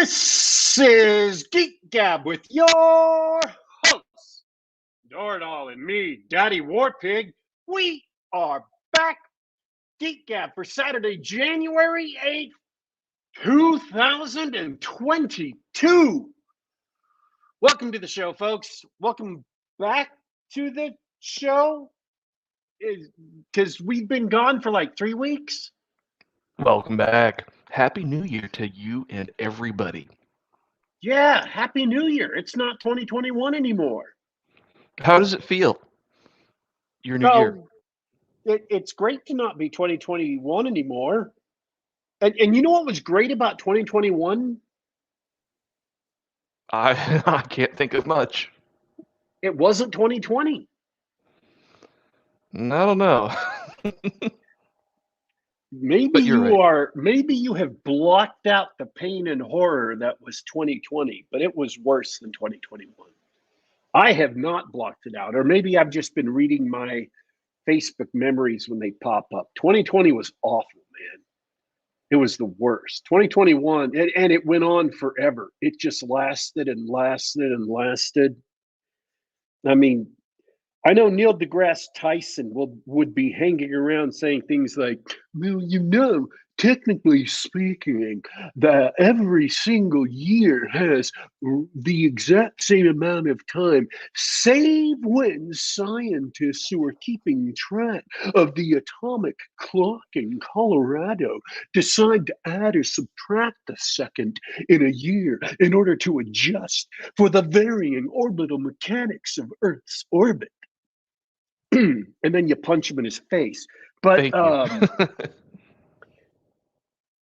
This is Geek Gab with your hosts, Dorrinal and me, Daddy Warpig. We are back, Geek Gab, for Saturday, January 8th, 2022. Welcome to the show, folks. Welcome back to the show, because we've been gone for like 3 weeks. Welcome back. Happy New Year to you and everybody. Yeah, Happy New Year. It's not 2021 anymore. How does it feel? Your new year. It's great to not be 2021 anymore. And you know what was great about 2021? I can't think of much. It wasn't 2020. I don't know. Maybe But you're right. maybe you have blocked out the pain and horror that was 2020, but it was worse than 2021. I have not blocked it out, or maybe I've just been reading my Facebook memories when they pop up. 2020 was awful, man. It was the worst. 2021, and it went on forever. It just lasted and lasted and lasted. I mean, I know Neil deGrasse Tyson would be hanging around saying things like, well, technically speaking, that every single year has the exact same amount of time, save when scientists who are keeping track of the atomic clock in Colorado decide to add or subtract a second in a year in order to adjust for the varying orbital mechanics of Earth's orbit. And then you punch him in his face. But Thank you.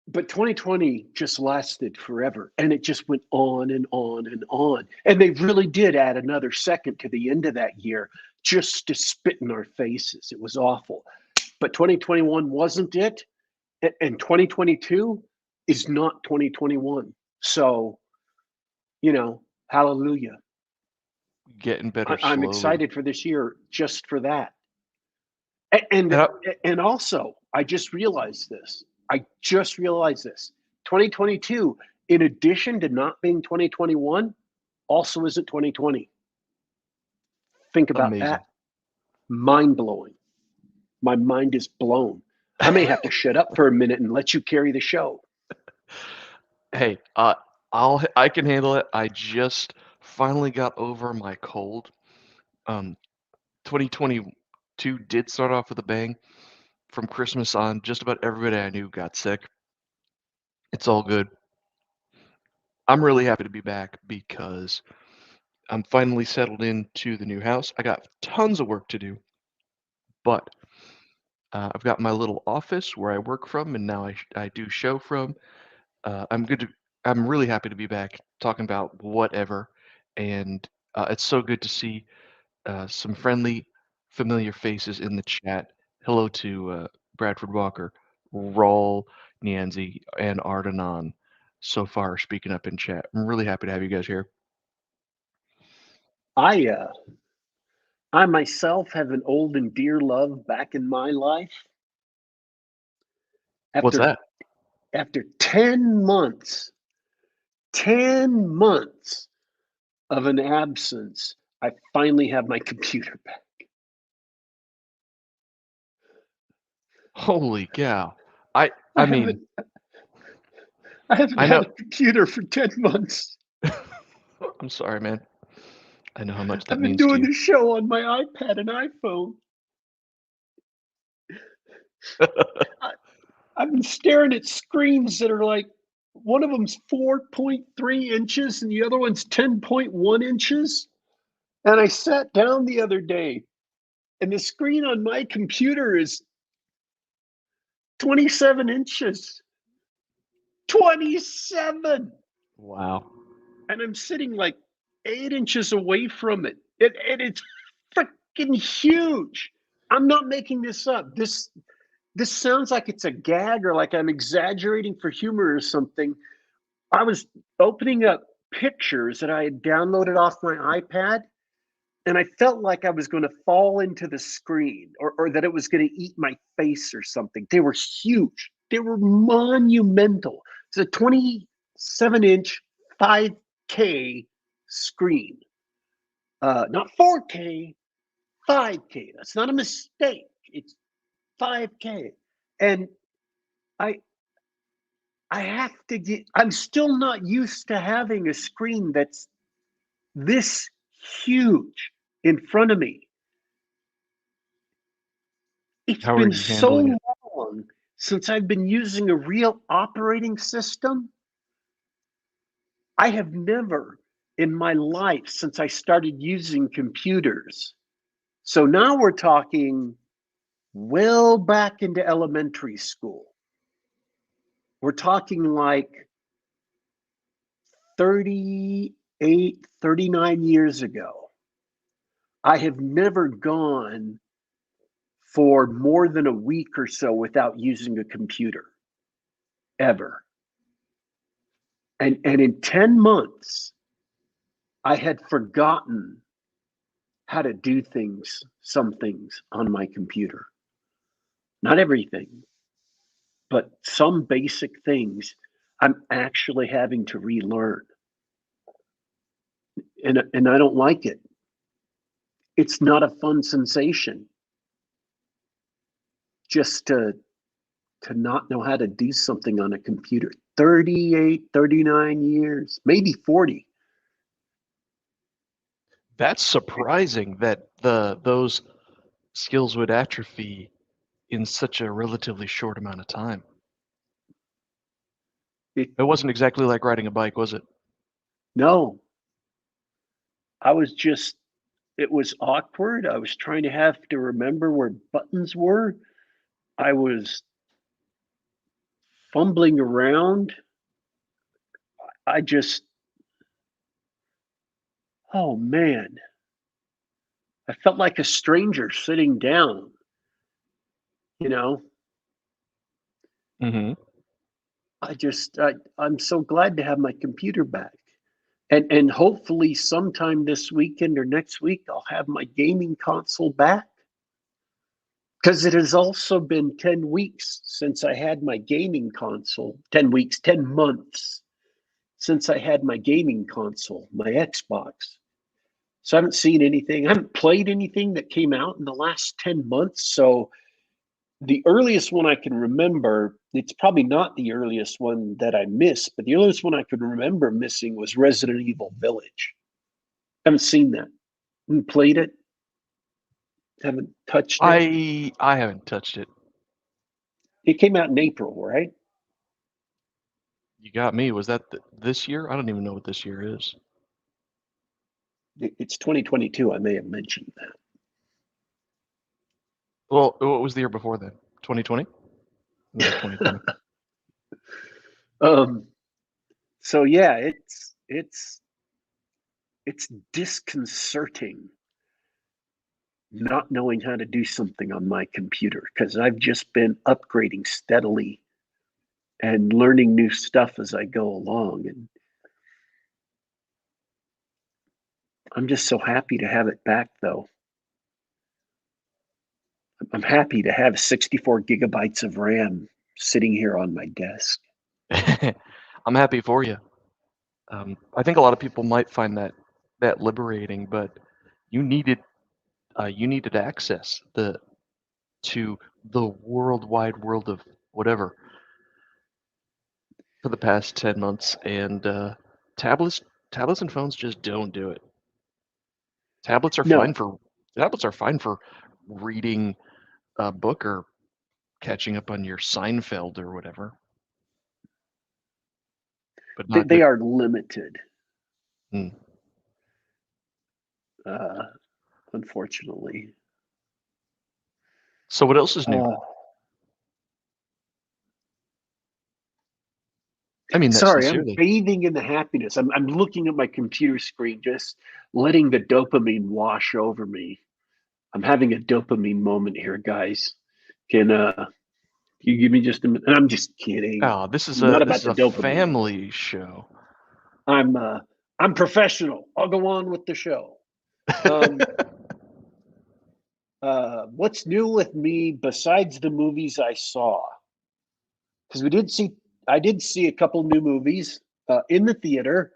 but 2020 just lasted forever, and it just went on and on and on. And they really did add another second to the end of that year just to spit in our faces. It was awful. But 2021 wasn't it, and 2022 is not 2021. So, hallelujah. Getting better I'm slowly. excited for this year just for that. And And also, I just realized this. 2022, in addition to not being 2021, also isn't 2020. Think about Amazing. that. Mind blowing. My mind is blown. I may have to shut up for a minute and let you carry the show. Hey, I can handle it. I just finally got over my cold. 2022 did start off with a bang. From Christmas on, just about everybody I knew got sick. It's all good. I'm really happy to be back because I'm finally settled into the new house. I got tons of work to do, but I've got my little office where I work from, and now I do show from. I'm good. I'm really happy to be back talking about whatever, and it's so good to see some friendly, familiar faces in the chat. Hello to Bradford Walker, Rawl, Nyanzi, and Ardenon. So far, speaking up in chat. I'm really happy to have you guys here. I myself have an old and dear love back in my life. What's that? After 10 months of an absence, I finally have my computer back. Holy cow. I haven't I had know. a computer for 10 months. I'm sorry, man. I know how much that I've been means to doing you. the show on my iPad and iPhone. I've been staring at screens that are like, one of them's 4.3 inches and the other one's 10.1 inches. And I sat down the other day, and the screen on my computer is 27 inches. 27! Wow. And I'm sitting like 8 inches away from it. It's freaking huge. I'm not making this up. This sounds like it's a gag or like I'm exaggerating for humor or something. I was opening up pictures that I had downloaded off my iPad, and I felt like I was going to fall into the screen or that it was going to eat my face or something. They were huge. They were monumental. It's a 27-inch 5K screen. Not 4K, 5K. That's not a mistake. It's 5K. And I have to get, I'm still not used to having a screen that's this huge in front of me. It's How are been you so handling it? long since I've been using a real operating system. I have never in my life since I started using computers. So now we're talking well back into elementary school. We're talking like 38, 39 years ago. I have never gone for more than a week or so without using a computer, ever. And in 10 months, I had forgotten how to do things, some things on my computer. Not everything, but some basic things I'm actually having to relearn. And I don't like it. It's not a fun sensation just to not know how to do something on a computer. 38, 39 years, maybe 40. That's surprising that those skills would atrophy in such a relatively short amount of time. It wasn't exactly like riding a bike, was it? No. It was awkward. I was trying to have to remember where buttons were. I was fumbling around. I just, oh man, I felt like a stranger sitting down, you know. Mm-hmm. I'm so glad to have my computer back. And hopefully sometime this weekend or next week, I'll have my gaming console back. Because it has also been 10 weeks since I had my gaming console. 10 weeks, 10 months since I had my gaming console, my Xbox. So I haven't seen anything. I haven't played anything that came out in the last 10 months. So the earliest one I can remember, it's probably not the earliest one that I missed, but the earliest one I could remember missing was Resident Evil Village. I haven't seen that. Haven't played it. Haven't touched it. I haven't touched it. It came out in April, right? You got me. Was that this year? I don't even know what this year is. It's 2022. I may have mentioned that. Well, what was the year before then? 2020? No, 2020. So yeah, it's disconcerting not knowing how to do something on my computer because I've just been upgrading steadily and learning new stuff as I go along. And I'm just so happy to have it back, though. I'm happy to have 64 gigabytes of RAM sitting here on my desk. I'm happy for you. I think a lot of people might find that liberating, but you needed access to the worldwide world of whatever for the past 10 months, and tablets and phones just don't do it. Tablets are No, fine for reading a book or catching up on your Seinfeld or whatever, but not they good. are limited. Hmm. Unfortunately. So what else is new? I mean that Sorry, I'm sincerely. bathing in the happiness. I'm looking at my computer screen, just letting the dopamine wash over me. I'm having a dopamine moment here, guys. Can you give me just a minute? I'm just kidding. Oh, this is Not about the a dopamine. family show. I'm professional. I'll go on with the show. What's new with me besides the movies I saw? Because I did see a couple new movies in the theater.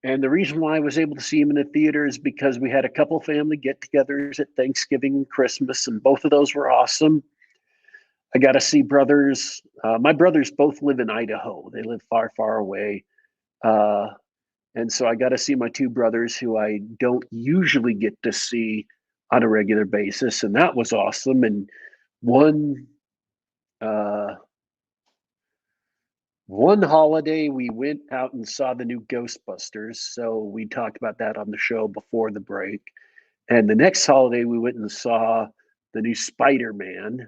And the reason why I was able to see him in the theater is because we had a couple family get-togethers at Thanksgiving and Christmas, and both of those were awesome. I got to see brothers. My brothers both live in Idaho. They live far, far away. Uh, and so I got to see my two brothers who I don't usually get to see on a regular basis. And that was awesome. And one, uh, one holiday we went out and saw the new Ghostbusters. So we talked about that on the show before the break. And the next holiday we went and saw the new Spider-Man.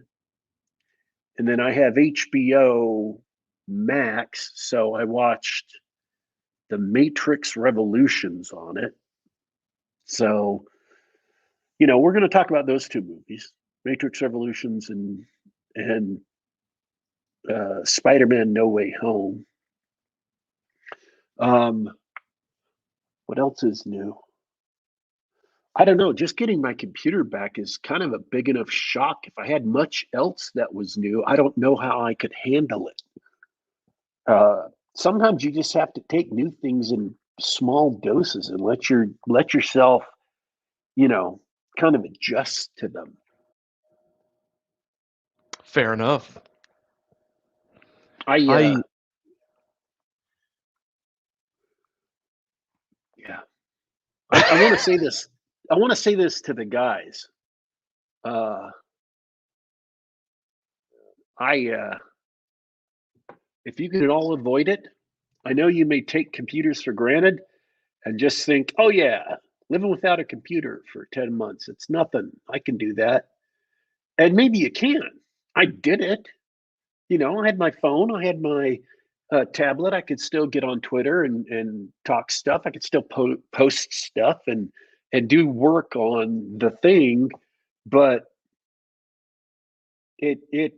And then I have HBO Max, so I watched The Matrix Revolutions on it. So, we're going to talk about those two movies, Matrix Revolutions and Spider-Man No Way Home. What else is new? I don't know. Just getting my computer back is kind of a big enough shock. If I had much else that was new, I don't know how I could handle it. Sometimes you just have to take new things in small doses and let yourself, kind of adjust to them. Fair enough. I I yeah. I want to say this. I want to say this to the guys. If you can all avoid it, I know you may take computers for granted and just think, oh yeah, living without a computer for 10 months, it's nothing. I can do that. And maybe you can. I did it. I had my phone, I had my tablet. I could still get on Twitter and talk stuff. I could still post stuff and do work on the thing, but it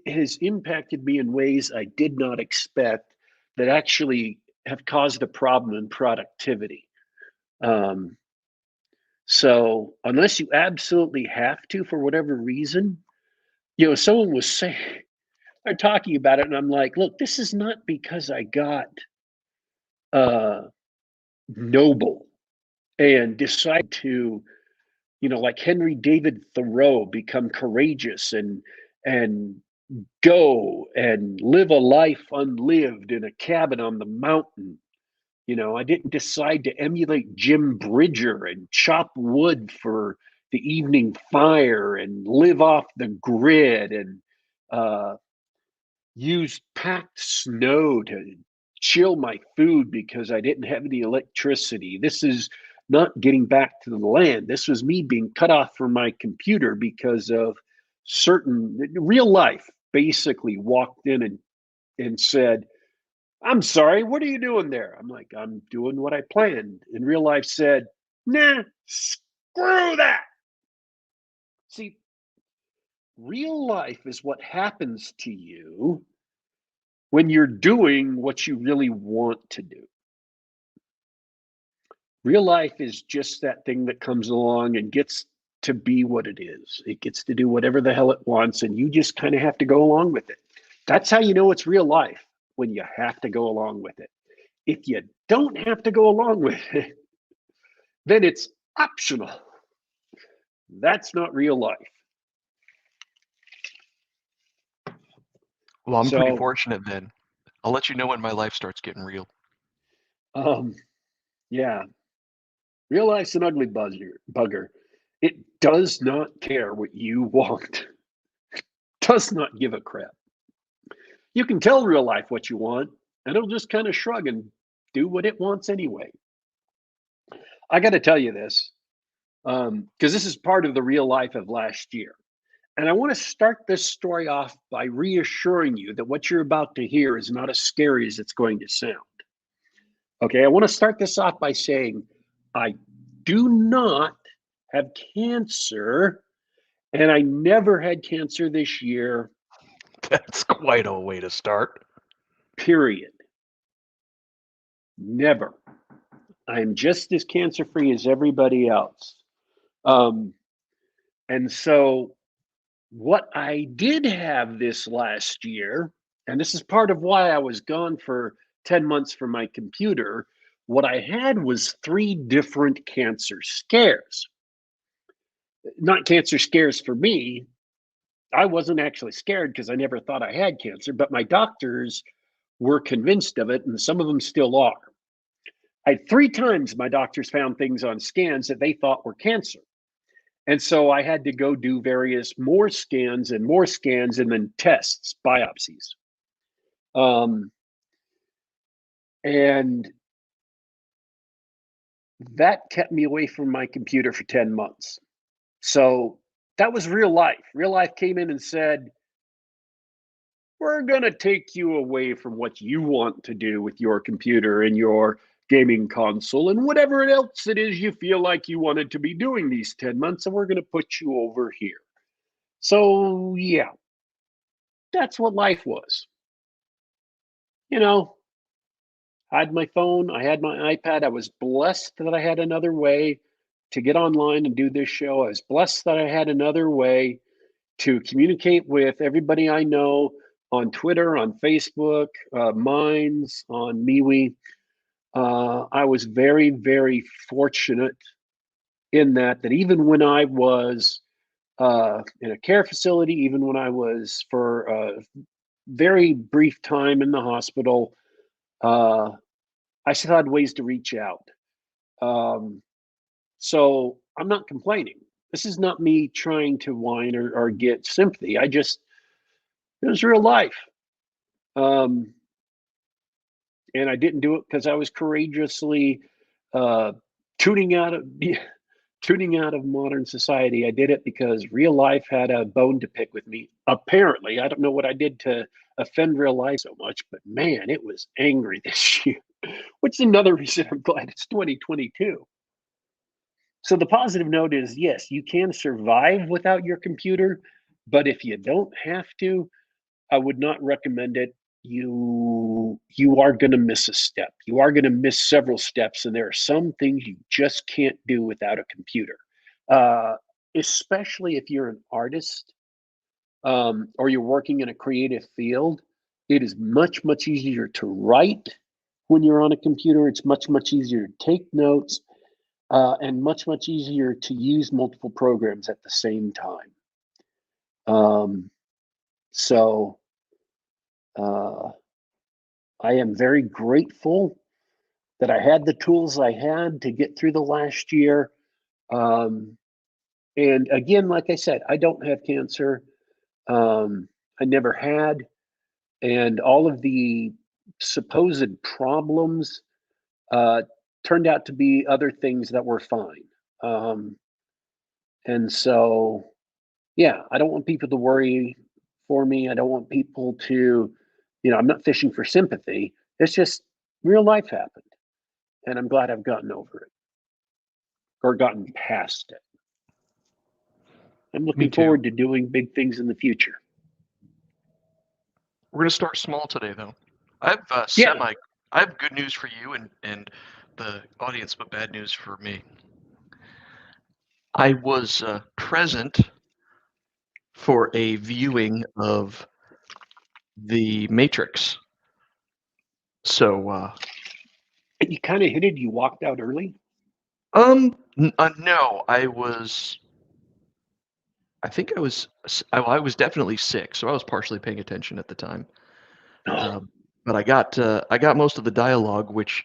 has impacted me in ways I did not expect that actually have caused a problem in productivity. So unless you absolutely have to for whatever reason, someone was saying they're talking about it, and I'm like, look, this is not because I got noble and decide to, like Henry David Thoreau, become courageous and go and live a life unlived in a cabin on the mountain. I didn't decide to emulate Jim Bridger and chop wood for the evening fire and live off the grid and use packed snow to chill my food because I didn't have any electricity. This is not getting back to the land. This was me being cut off from my computer because of certain real life basically walked in and said, I'm sorry, what are you doing there? I'm like, I'm doing what I planned. And real life said, nah, screw that. See, real life is what happens to you when you're doing what you really want to do. Real life is just that thing that comes along and gets to be what it is. It gets to do whatever the hell it wants, and you just kind of have to go along with it. That's how you know it's real life, when you have to go along with it. If you don't have to go along with it, then it's optional. That's not real life. Well, I'm pretty fortunate then. I'll let you know when my life starts getting real. Yeah. Real life's an ugly bugger. It does not care what you want. Does not give a crap. You can tell real life what you want, and it'll just kind of shrug and do what it wants anyway. I got to tell you this, because this is part of the real life of last year. And I want to start this story off by reassuring you that what you're about to hear is not as scary as it's going to sound. Okay, I want to start this off by saying I do not have cancer, and I never had cancer this year. That's quite a way to start. Period. Never. I'm just as cancer-free as everybody else. And so what I did have this last year, and this is part of why I was gone for 10 months from my computer, What I had was 3 different cancer scares. Not cancer scares for me. I wasn't actually scared because I never thought I had cancer, but my doctors were convinced of it, and some of them still are. 3 times my doctors found things on scans that they thought were cancer. And so I had to go do more scans and then tests, biopsies. And that kept me away from my computer for 10 months. So that was real life. Real life came in and said, we're going to take you away from what you want to do with your computer and your gaming console and whatever else it is you feel like you wanted to be doing these 10 months, and we're going to put you over here. So, yeah, that's what life was. You know, I had my phone, I had my iPad. I was blessed that I had another way to get online and do this show. I was blessed that I had another way to communicate with everybody I know on Twitter, on Facebook, Minds, on MeWe. I was very, very fortunate in that even when I was in a care facility, even when I was for a very brief time in the hospital, I still had ways to reach out. So I'm not complaining. This is not me trying to whine or get sympathy. It was real life. And I didn't do it because I was courageously uh, tuning out of tuning out of modern society. I did it because real life had a bone to pick with me. Apparently, I don't know what I did to offend real life so much, but man, it was angry this year, which is another reason I'm glad it's 2022. So the positive note is, yes, you can survive without your computer, but if you don't have to, I would not recommend it. You are going to miss a step. You are going to miss several steps, and there are some things you just can't do without a computer. Uh, Especially if you're an artist, or you're working in a creative field. It is much easier to write when you're on a computer. It's much easier to take notes, and much easier to use multiple programs at the same time. Um, so uh, I am very grateful that I had the tools I had to get through the last year. Um, and again, like I said, I don't have cancer. I never had. And all of the supposed problems uh, turned out to be other things that were fine. Um, and so, yeah, I don't want people to worry for me. I don't want people to, I'm not fishing for sympathy. It's just real life happened. And I'm glad I've gotten over it or gotten past it. I'm Me looking too. forward to doing big things in the future. We're gonna start small today, though. I have Yeah. I have good news for you and the audience, but bad news for me. I was present for a viewing of The Matrix. So, You kind of hit it. You walked out early. no, I think I was definitely sick, so I was partially paying attention at the time. Oh. But I got most of the dialogue, which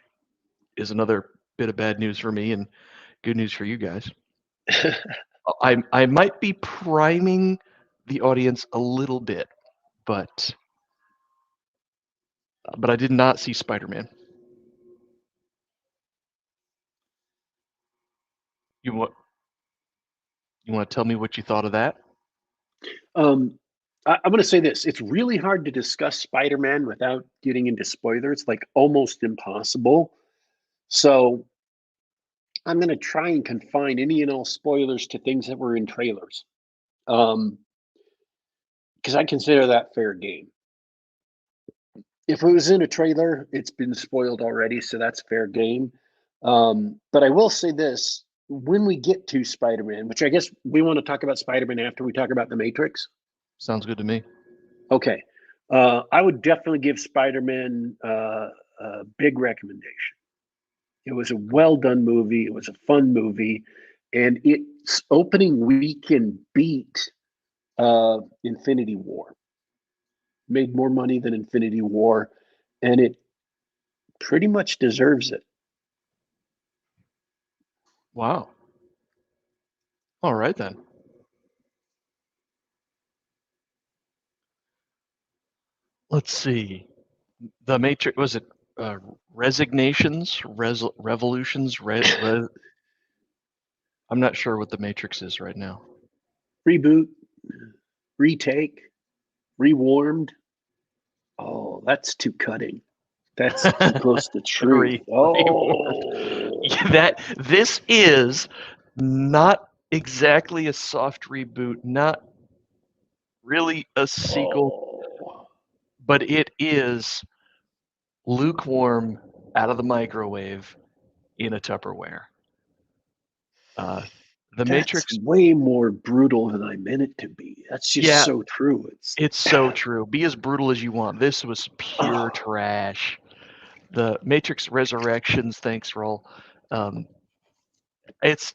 is another bit of bad news for me and good news for you guys. I might be priming the audience a little bit, but I did not see Spider-Man. You want you want to tell me what you thought of that? I'm going to say this. It's really hard to discuss Spider-Man without getting into spoilers, like almost impossible. So I'm going to try and confine any and all spoilers to things that were in trailers, because I consider that fair game. If it was in a trailer, it's been spoiled already, so that's fair game. But I will say this: when we get to Spider-Man, which I guess we want to talk about Spider-Man after we talk about the Matrix. Sounds good to me. Okay. I would definitely give Spider-Man a big recommendation. It was a well done movie. It was a fun movie, and its opening weekend beat Infinity War. Made more money than Infinity War, and it pretty much deserves it. Wow. All right then. Let's see. The Matrix, was it Resignations, Revolutions, I'm not sure what the Matrix is right now. Reboot, retake, rewarmed. Oh, that's too cutting. That's too close to truth. Oh, This is not exactly a soft reboot, not really a sequel, oh. but it is lukewarm out of the microwave in a Tupperware. The That's Matrix, way more brutal than I meant it to be. That's just yeah, so true. it's so true. Be as brutal as you want. This was pure trash. The Matrix Resurrections, thanks, Roll. It's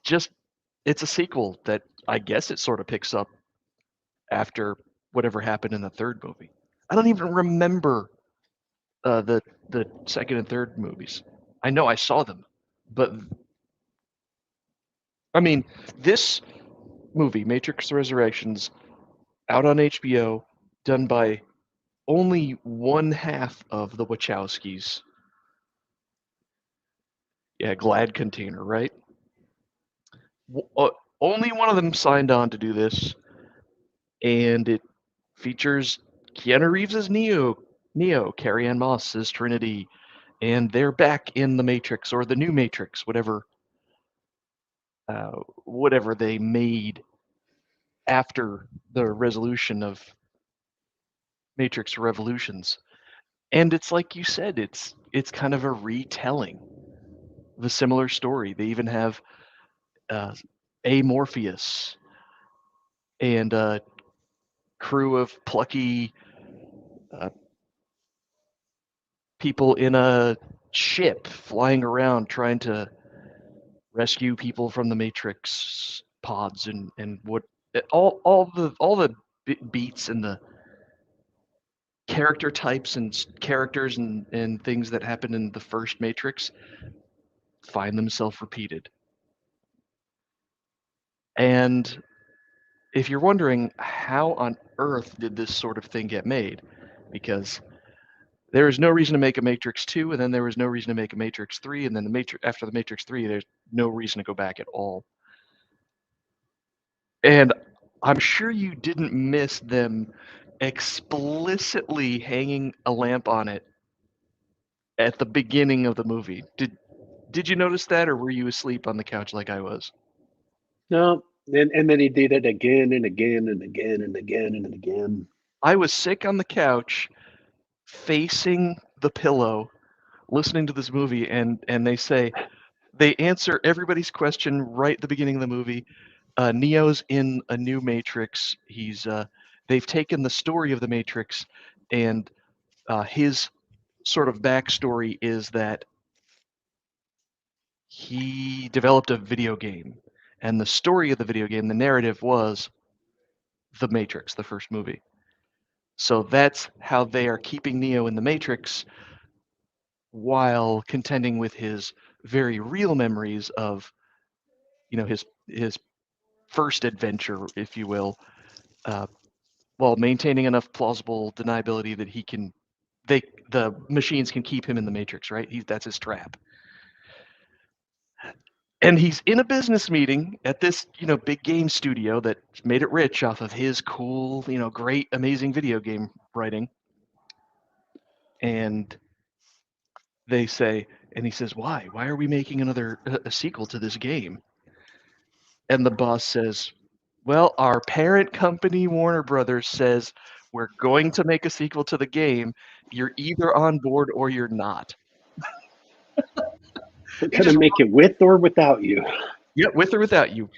a sequel that I guess it sort of picks up after whatever happened in the third movie. I don't even remember the second and third movies. I know I saw them, but I mean, this movie, Matrix Resurrections, out on HBO, done by only one half of the Wachowskis. Yeah, Glad Container, right? Only one of them signed on to do this, and it features Keanu Reeves as Neo, Carrie-Anne Moss as Trinity, and they're back in the Matrix or the new Matrix, whatever they made after the resolution of Matrix Revolutions. And it's like you said, it's kind of a retelling of a similar story. They even have a Morpheus and a crew of plucky people in a ship flying around trying to rescue people from the Matrix pods and what all the beats and the character types and characters and things that happened in the first Matrix find themselves repeated. And if you're wondering how on earth did this sort of thing get made, because there is no reason to make a Matrix 2, and then there was no reason to make a Matrix 3, and then after the Matrix 3, there's no reason to go back at all. And I'm sure you didn't miss them explicitly hanging a lamp on it at the beginning of the movie. Did you notice that, or were you asleep on the couch like I was? No, and then he did it again and again and again and again and again. I was sick on the couch, facing the pillow, listening to this movie, and they answer everybody's question right at the beginning of the movie. Neo's in a new Matrix. They've taken the story of the Matrix, and his sort of backstory is that he developed a video game, and the story of the video game, the narrative was the Matrix, the first movie. So that's how they are keeping Neo in the Matrix while contending with his very real memories of, his first adventure, if you will, uh, while maintaining enough plausible deniability that the machines can keep him in the Matrix, right? That's his trap. And he's in a business meeting at this, big game studio that made it rich off of his cool, great, amazing video game writing. And they say, and he says, "Why? Why are we making a sequel to this game?" And the boss says, "Well, our parent company, Warner Brothers, says we're going to make a sequel to the game. You're either on board or you're not." We're gonna make it with or without you. Yeah, with or without you.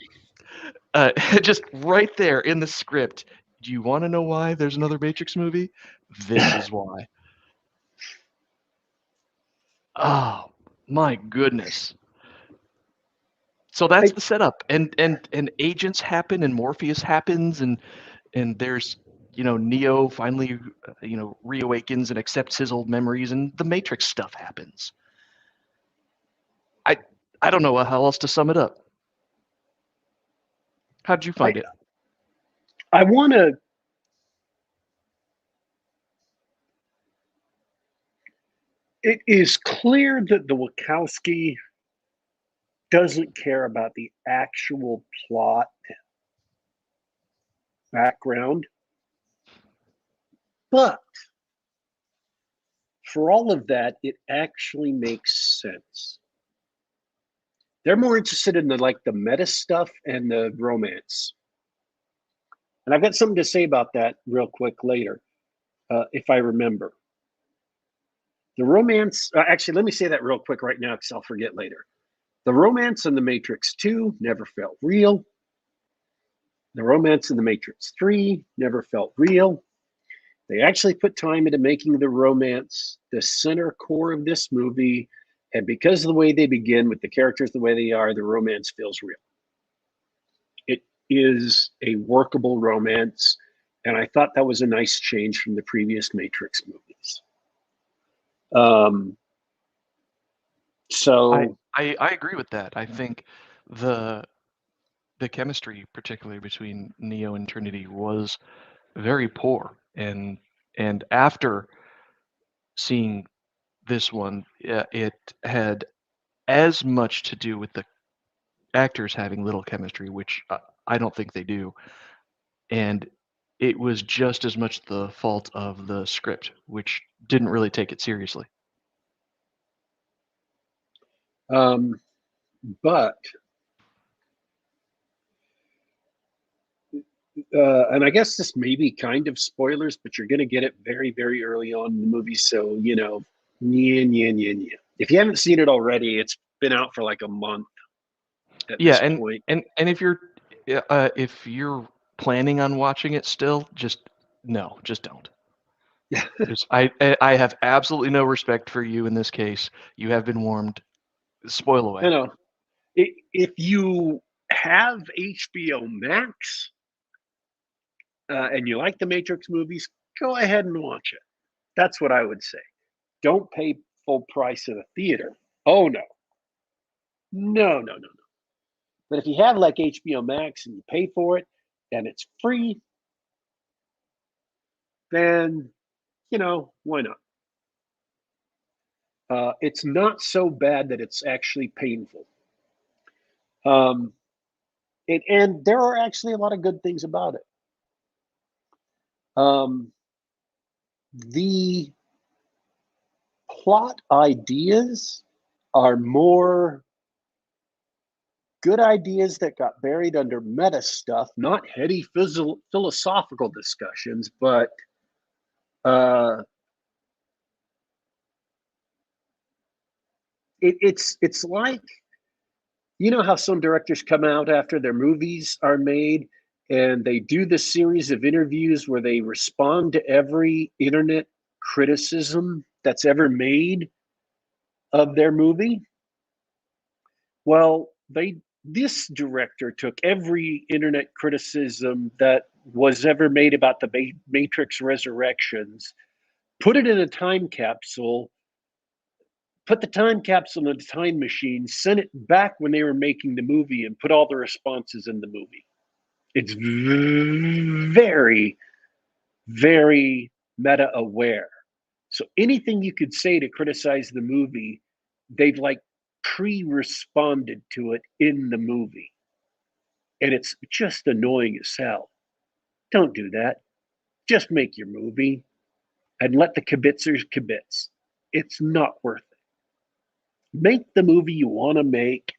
Just right there in the script. Do you want to know why there's another Matrix movie? This is why. Oh, My goodness. So that's the setup, and agents happen, and Morpheus happens, and there's Neo finally reawakens and accepts his old memories, and the Matrix stuff happens. I don't know how else to sum it up. How did you find it? I want to. It is clear that the Wachowski doesn't care about the actual plot background, but for all of that, it actually makes sense. They're more interested in the meta stuff and the romance. And I've got something to say about that real quick later, if I remember. The romance, actually, let me say that real quick right now because I'll forget later. The romance in The Matrix 2 never felt real. The romance in The Matrix 3 never felt real. They actually put time into making the romance the center core of this movie. And because of the way they begin with the characters the way they are, the romance feels real. It is a workable romance. And I thought that was a nice change from the previous Matrix movies. So I agree with that. I think the chemistry, particularly between Neo and Trinity, was very poor, and after seeing this one, it had as much to do with the actors having little chemistry, which I don't think they do, and it was just as much the fault of the script, which didn't really take it seriously. But and I guess this may be kind of spoilers, but you're going to get it very, very early on in the movie. So, if you haven't seen it already, it's been out for like a month at this point. And if you're planning on watching it still, just don't. I have absolutely no respect for you in this case. You have been warned. Spoil away. No. If you have HBO Max and you like the Matrix movies, go ahead and watch it. That's what I would say. Don't pay full price at a theater. Oh, no. No. But if you have like HBO Max and you pay for it and it's free, then, why not? It's not so bad that it's actually painful. And there are actually a lot of good things about it. The plot ideas are more good ideas that got buried under meta stuff, not heady philosophical discussions, but it's like, how some directors come out after their movies are made and they do this series of interviews where they respond to every internet criticism that's ever made of their movie. Well, this director took every internet criticism that was ever made about the Matrix Resurrections, put it in a time capsule, put the time capsule in a time machine, sent it back when they were making the movie, and put all the responses in the movie. It's very, very meta aware. So anything you could say to criticize the movie, they've pre-responded to it in the movie. And it's just annoying as hell. Don't do that. Just make your movie and let the kibitzers kibitz. It's not worth it. Make the movie you want to make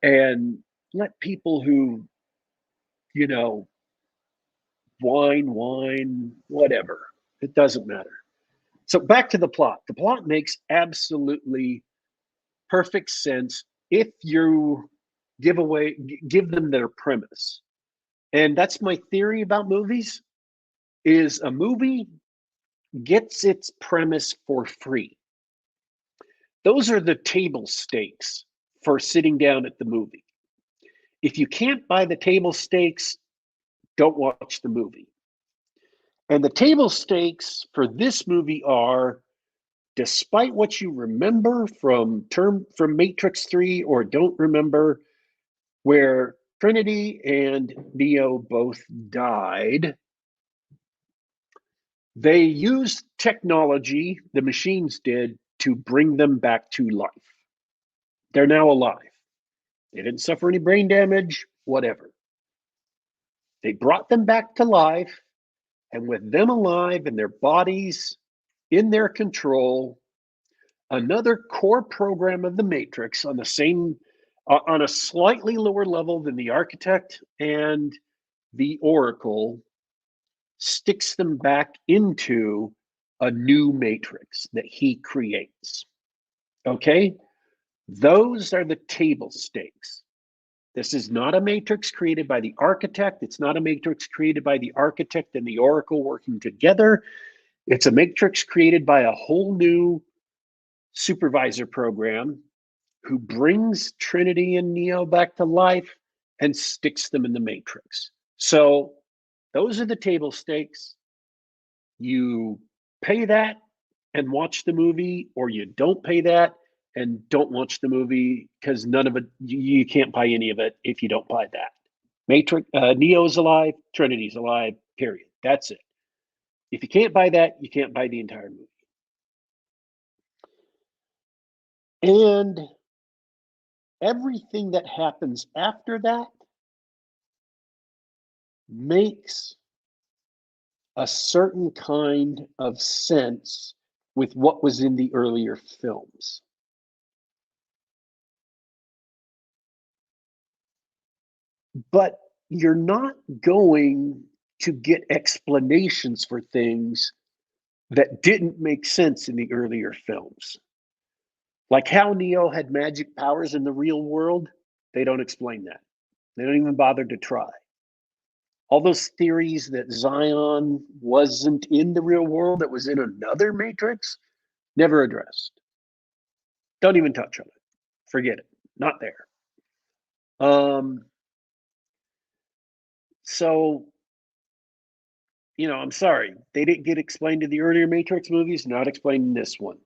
and let people who, whine, whatever. It doesn't matter. So back to the plot. The plot makes absolutely perfect sense if you give them their premise. And that's my theory about movies, is a movie gets its premise for free. Those are the table stakes for sitting down at the movie. If you can't buy the table stakes, don't watch the movie. And the table stakes for this movie are, despite what you remember from Matrix 3 or don't remember, where Trinity and Neo both died, they used technology, the machines did, to bring them back to life. They're now alive. They didn't suffer any brain damage, whatever. They brought them back to life, and with them alive and their bodies in their control, another core program of the Matrix on the same, on a slightly lower level than the Architect and the Oracle, sticks them back into a new Matrix that he creates. Okay? Those are the table stakes. This is not a Matrix created by the Architect. It's not a Matrix created by the Architect and the Oracle working together. It's a Matrix created by a whole new supervisor program who brings Trinity and Neo back to life and sticks them in the Matrix. So those are the table stakes. You pay that and watch the movie, or you don't pay that and don't watch the movie, because none of it, you can't buy any of it if you don't buy that. Matrix, Neo's alive, Trinity's alive, period. That's it. If you can't buy that, you can't buy the entire movie. And everything that happens after that makes a certain kind of sense with what was in the earlier films. But you're not going to get explanations for things that didn't make sense in the earlier films. Like how Neo had magic powers in the real world, they don't explain that. They don't even bother to try. All those theories that Zion wasn't in the real world, that was in another Matrix, never addressed. Don't even touch on it. Forget it. Not there. So, you know, I'm sorry. They didn't get explained in the earlier Matrix movies, not explained in this one.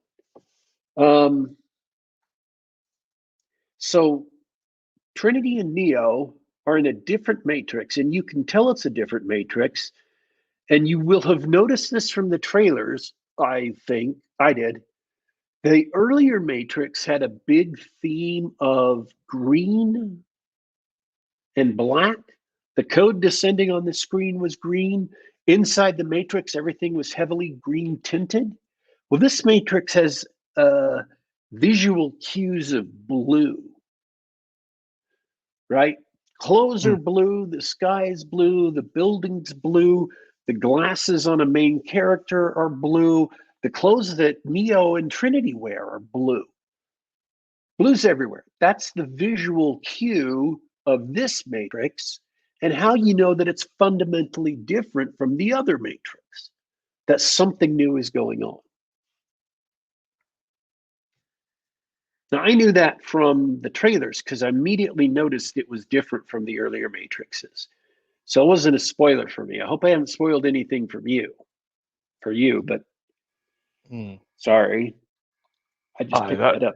So Trinity and Neo are in a different Matrix, and you can tell it's a different Matrix. And you will have noticed this from the trailers, I think. I did. The earlier Matrix had a big theme of green and black. The code descending on the screen was green. Inside the Matrix, everything was heavily green tinted. Well, this Matrix has visual cues of blue, right? Clothes are blue, the sky is blue, the building's blue, the glasses on a main character are blue, the clothes that Neo and Trinity wear are blue. Blue's everywhere. That's the visual cue of this Matrix, and how you know that it's fundamentally different from the other Matrix, that something new is going on. Now, I knew that from the trailers because I immediately noticed it was different from the earlier Matrixes. So it wasn't a spoiler for me. I hope I haven't spoiled anything for you, but sorry. I just picked that up.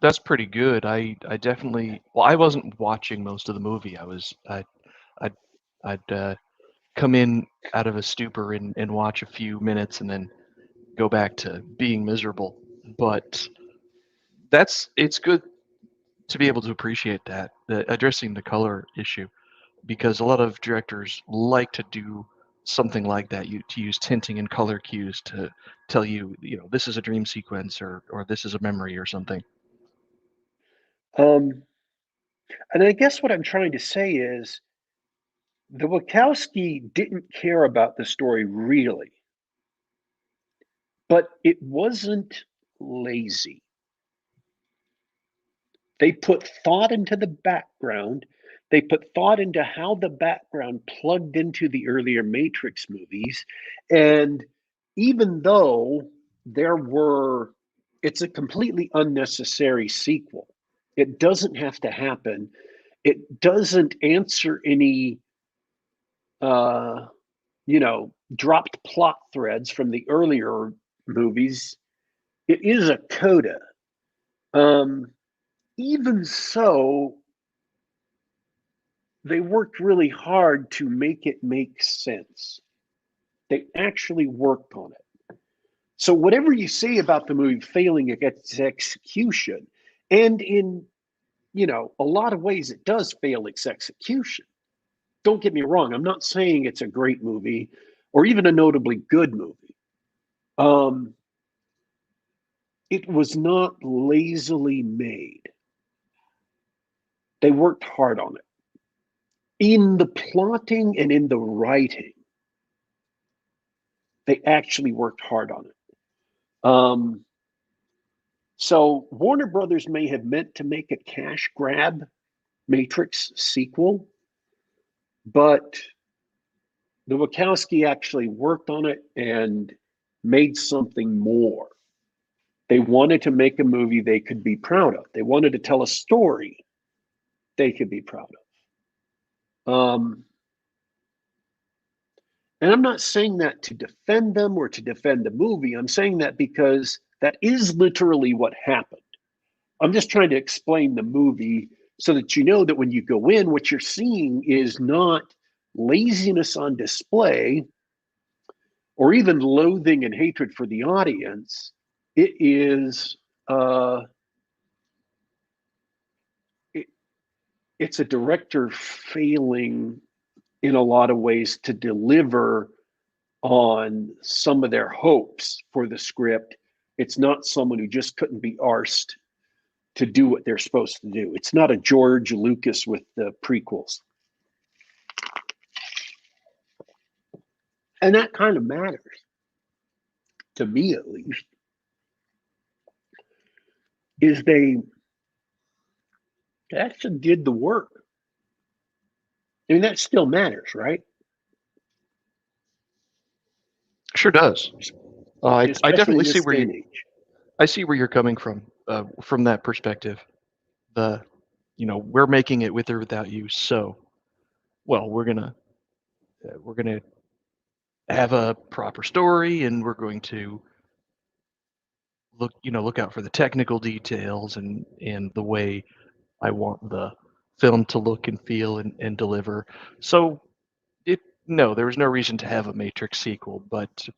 That's pretty good. I definitely, well, I wasn't watching most of the movie. I'd come in out of a stupor and watch a few minutes and then go back to being miserable. But it's good to be able to appreciate that, addressing the color issue, because a lot of directors like to do something like that, to use tinting and color cues to tell you, this is a dream sequence or this is a memory or something. And I guess what I'm trying to say is the Wachowski didn't care about the story really, but it wasn't lazy. They put thought into the background. They put thought into how the background plugged into the earlier Matrix movies. And even though there were it's a completely unnecessary sequel. It doesn't have to happen. It doesn't answer any, dropped plot threads from the earlier movies. It is a coda. Even so, they worked really hard to make it make sense. They actually worked on it. So whatever you say about the movie failing its execution, and in a lot of ways it does fail its execution. Don't get me wrong, I'm not saying it's a great movie or even a notably good movie. It was not lazily made. They worked hard on it. In the plotting and in the writing, they actually worked hard on it. So Warner Brothers may have meant to make a cash grab Matrix sequel, but the Wachowski actually worked on it and made something more. They wanted to make a movie they could be proud of. They wanted to tell a story they could be proud of. And I'm not saying that to defend them or to defend the movie. I'm saying that because that is literally what happened. I'm just trying to explain the movie so that you know that when you go in, what you're seeing is not laziness on display or even loathing and hatred for the audience. It is it's a director failing in a lot of ways to deliver on some of their hopes for the script. It's not someone who just couldn't be arsed to do what they're supposed to do. It's not a George Lucas with the prequels. And that kind of matters, to me at least, is they actually did the work. I mean, that still matters, right? Sure does. I Especially definitely in see this where day and age. I see where you're coming from that perspective. We're making it with or without you. So, well, we're gonna have a proper story, and we're going to look out for the technical details and the way I want the film to look and feel and deliver. So no, there was no reason to have a Matrix sequel, but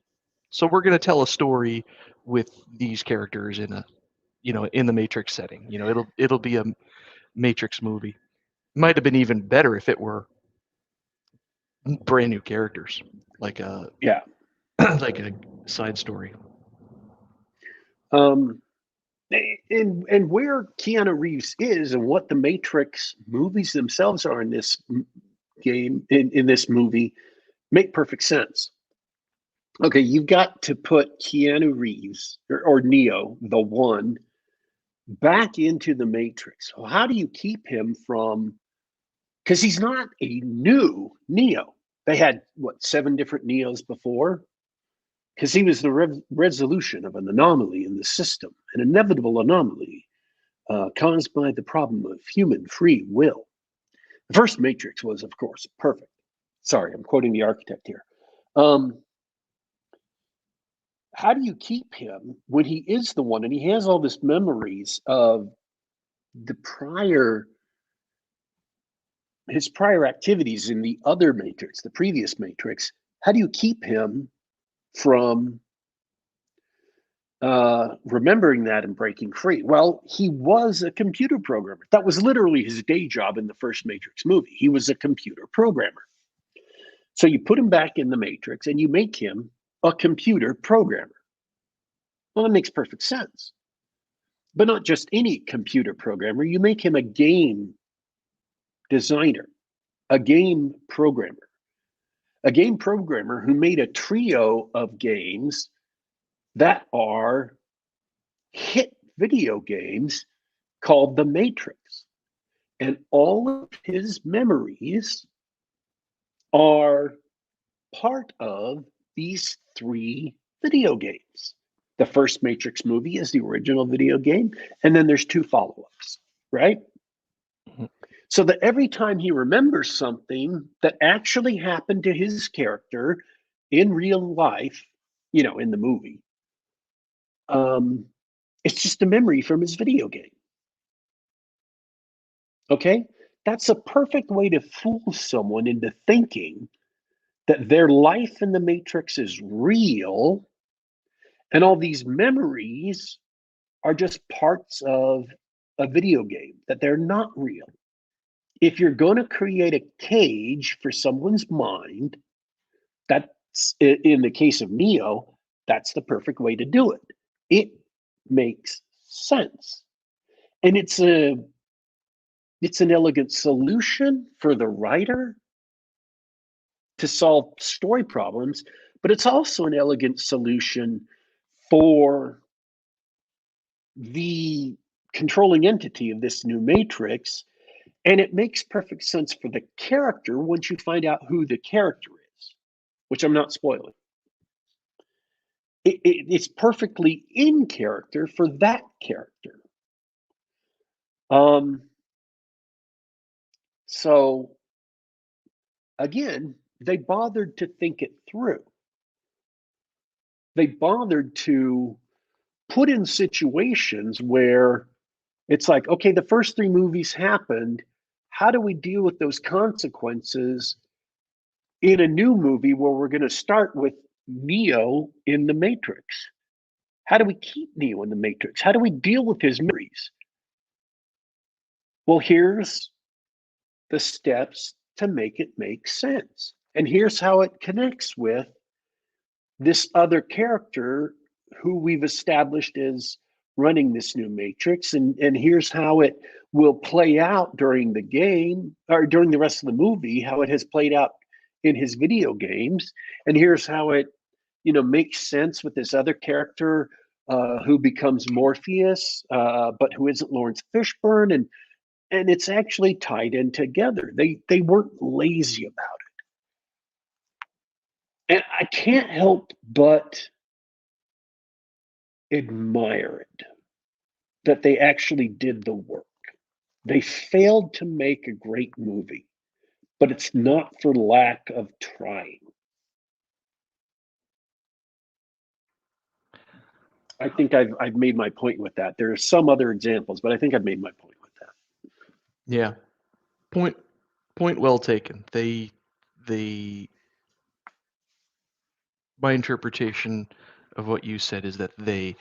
so we're going to tell a story with these characters in the Matrix setting. It'll be a Matrix movie. Might have been even better if it were brand new characters, like a Yeah. like a side story. Um, and where Keanu Reeves is and what the Matrix movies themselves are in this game, in this movie, make perfect sense. Okay, you've got to put Keanu Reeves or Neo, the one, back into the Matrix. Well, how do you keep him from? Because he's not a new Neo. They had what 7 different Neos before. Because he was the resolution of an anomaly in the system, an inevitable anomaly caused by the problem of human free will. The first Matrix was, of course, perfect. Sorry, I'm quoting the architect here. How do you keep him when he is the one and he has all this memories of the his prior activities in the other Matrix, the previous Matrix? How do you keep him from remembering that and breaking free? Well, he was a computer programmer. That was literally his day job in the first Matrix movie. He was a computer programmer. So you put him back in the Matrix and you make him a computer programmer. Well, that makes perfect sense. But not just any computer programmer, you make him a game designer, a game programmer, who made a trio of games that are hit video games called The Matrix. And all of his memories are part of these 3 video games. The first Matrix movie is the original video game, and then there's 2 follow-ups, right? Mhm. So that every time he remembers something that actually happened to his character in real life, in the movie, um, it's just a memory from his video game. Okay? That's a perfect way to fool someone into thinking that their life in the Matrix is real and all these memories are just parts of a video game, that they're not real. If you're going to create a cage for someone's mind, that's in the case of Neo, that's the perfect way to do it. It makes sense. And it's an elegant solution for the writer to solve story problems, but it's also an elegant solution for the controlling entity of this new matrix. And it makes perfect sense for the character once you find out who the character is, which I'm not spoiling. It's perfectly in character for that character. Um, so again, they bothered to think it through. They bothered to put in situations where it's like, okay, the first 3 movies happened. How do we deal with those consequences in a new movie where we're going to start with Neo in the Matrix? How do we keep Neo in the Matrix? How do we deal with his memories? Well, here's the steps to make it make sense. And here's how it connects with this other character who we've established as running this new matrix. And here's how it will play out during the game or during the rest of the movie, how it has played out in his video games. And here's how it, makes sense with this other character who becomes Morpheus, but who isn't Lawrence Fishburne. And it's actually tied in together. They weren't lazy about it. And I can't help but admire it that they actually did the work. They failed to make a great movie, but it's not for lack of trying. I think I've made my point with that. There are some other examples, but I think I've made my point with that. Yeah. Point well taken. They my interpretation of what you said is that they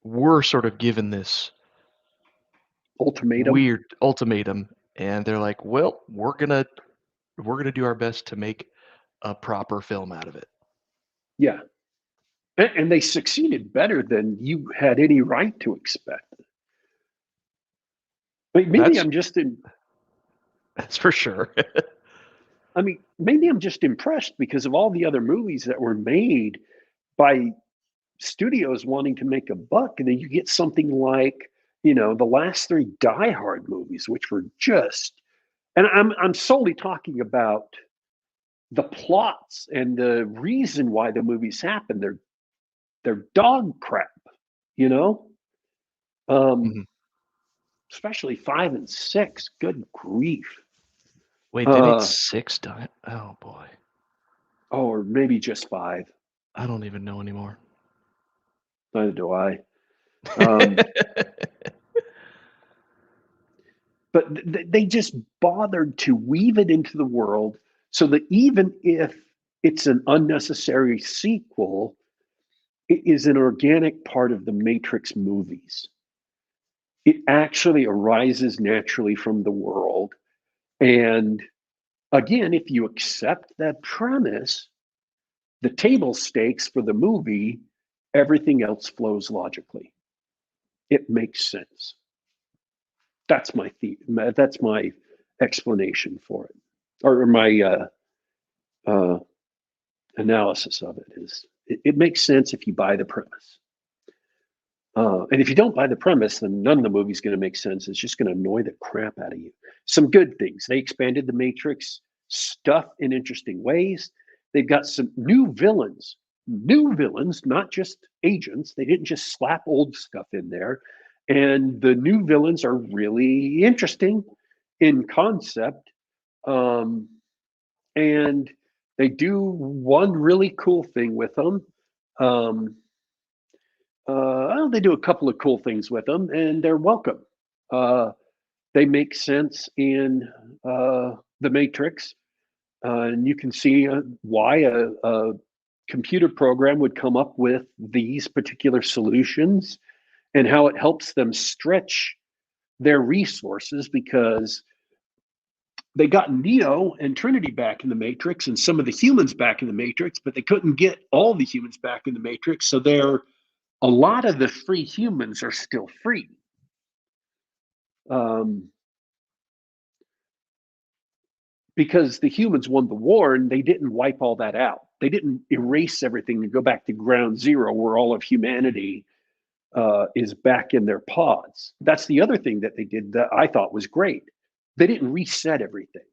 were sort of given this Ultimatum. weird ultimatum, and they're like, well, we're gonna do our best to make a proper film out of it. Yeah. And they succeeded better than you had any right to expect. I mean, maybe That's I'm just that's for sure. maybe I'm just impressed because of all the other movies that were made by studios wanting to make a buck, and then you get something like the last 3 Die Hard movies, which were just, and I'm solely talking about the plots and the reason why the movies happen. They're dog crap, you know. Um, Mhm. Especially 5 and 6. Good grief. Wait, they made Uh, 6 die. Oh boy, or maybe just 5. I don't even know anymore. Neither do I. Um, but they just bothered to weave it into the world so that even if it's an unnecessary sequel, it is an organic part of the Matrix movies. It actually arises naturally from the world. And again, if you accept that premise, the table stakes for the movie, everything else flows logically. It makes sense. That's my that's my explanation for it, or my uh, analysis of it. Is it makes sense if you buy the premise. And if you don't buy the premise, then none of the movie's going to make sense. It's just going to annoy the crap out of you. Some good things. They expanded the Matrix stuff in interesting ways. They've got some new villains new villains, not just agents. They didn't just slap old stuff in there. And the new villains are really interesting in concept. Um, and they do one really cool thing with them. Um, they do a couple of cool things with them, and they're welcome. They make sense in the Matrix, and you can see why a computer program would come up with these particular solutions and how it helps them stretch their resources because they got Neo and Trinity back in the Matrix and some of the humans back in the Matrix, but they couldn't get all the humans back in the Matrix. So a lot of the free humans are still free. Because the humans won the war and they didn't wipe all that out. They didn't erase everything and go back to ground zero where all of humanity is back in their pods. That's the other thing that they did that I thought was great. They didn't reset everything.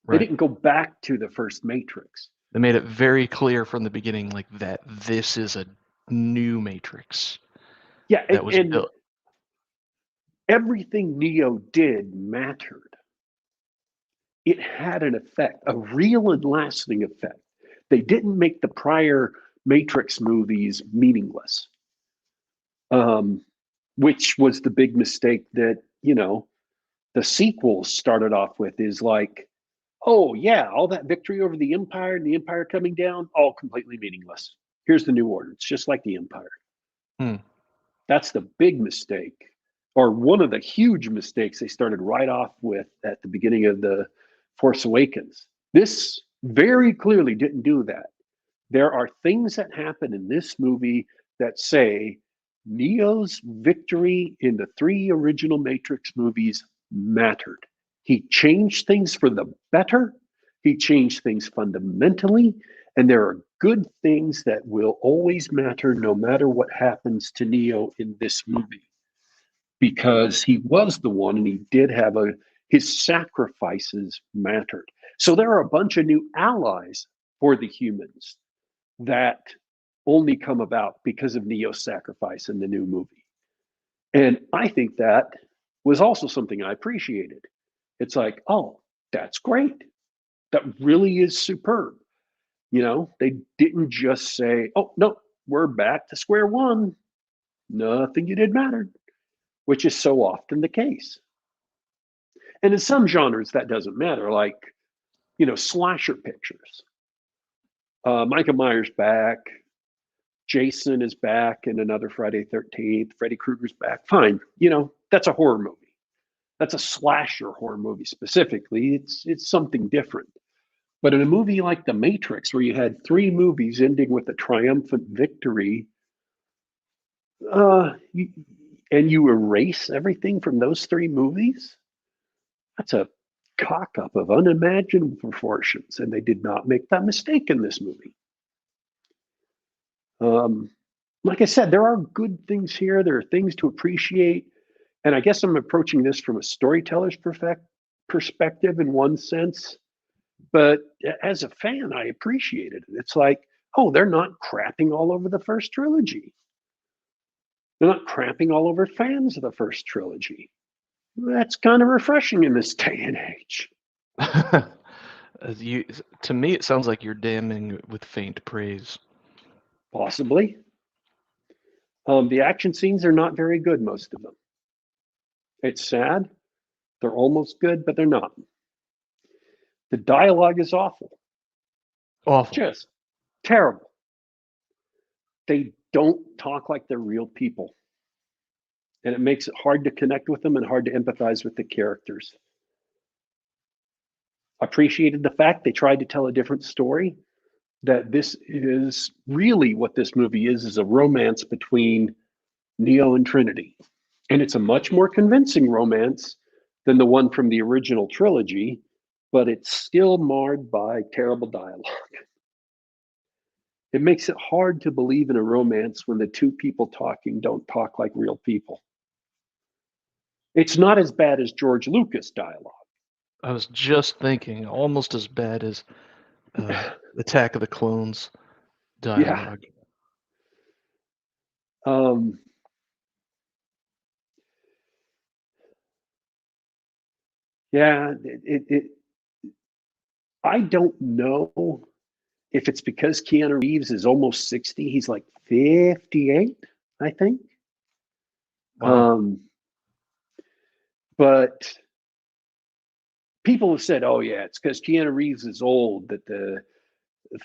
Right. They didn't go back to the first Matrix. They made it very clear from the beginning, like that this is a new Matrix. Yeah, that was built. Everything Neo did mattered. It had an effect, a real and lasting effect. They didn't make the prior Matrix movies meaningless, which was the big mistake that, the sequels started off with is like, oh, yeah, all that victory over the Empire and the Empire coming down, all completely meaningless. Here's the New Order. It's just like the Empire. That's the big mistake, or one of the huge mistakes they started right off with at the beginning of the Force Awakens. This very clearly didn't do that. There are things that happen in this movie that say Neo's victory in the 3 original Matrix movies mattered. He changed things for the better. He changed things fundamentally. And there are good things that will always matter no matter what happens to Neo in this movie. Because he was the one and he did have his sacrifices mattered. So there are a bunch of new allies for the humans that only come about because of Neo's sacrifice in the new movie. And I think that was also something I appreciated. It's like, oh, that's great. That really is superb. They didn't just say, oh, no, we're back to square one. Nothing you did mattered, which is so often the case. And in some genres, that doesn't matter, like, slasher pictures. Michael Myers back. Jason is back in another Friday 13th. Freddy Krueger's back. Fine. That's a horror movie. That's a slasher horror movie specifically. It's something different. But in a movie like The Matrix, where you had 3 movies ending with a triumphant victory, and you erase everything from those 3 movies, that's a cock-up of unimaginable proportions, and they did not make that mistake in this movie. Like I said, there are good things here. There are things to appreciate. And I guess I'm approaching this from a storyteller's perspective in one sense. But as a fan, I appreciated it. It's like, oh, they're not crapping all over the first trilogy. They're not crapping all over fans of the first trilogy. That's kind of refreshing in this day and age. To me, it sounds like you're damning with faint praise. Possibly. The action scenes are not very good, most of them. It's sad. They're almost good, but they're not. The dialogue is awful. Awful. Just terrible. They don't talk like they're real people. And it makes it hard to connect with them and hard to empathize with the characters. Appreciated the fact they tried to tell a different story, that this is really what this movie is a romance between Neo and Trinity. And it's a much more convincing romance than the one from the original trilogy, but it's still marred by terrible dialogue. It makes it hard to believe in a romance when the 2 people talking don't talk like real people. It's not as bad as George Lucas dialogue. I was just thinking, almost as bad as Attack of the Clones Yeah. dialogue. Um, yeah. I don't know if it's because Keanu Reeves is almost 60. He's like 58, I think. Wow. But people have said, "Oh yeah, it's because Keanu Reeves is old that the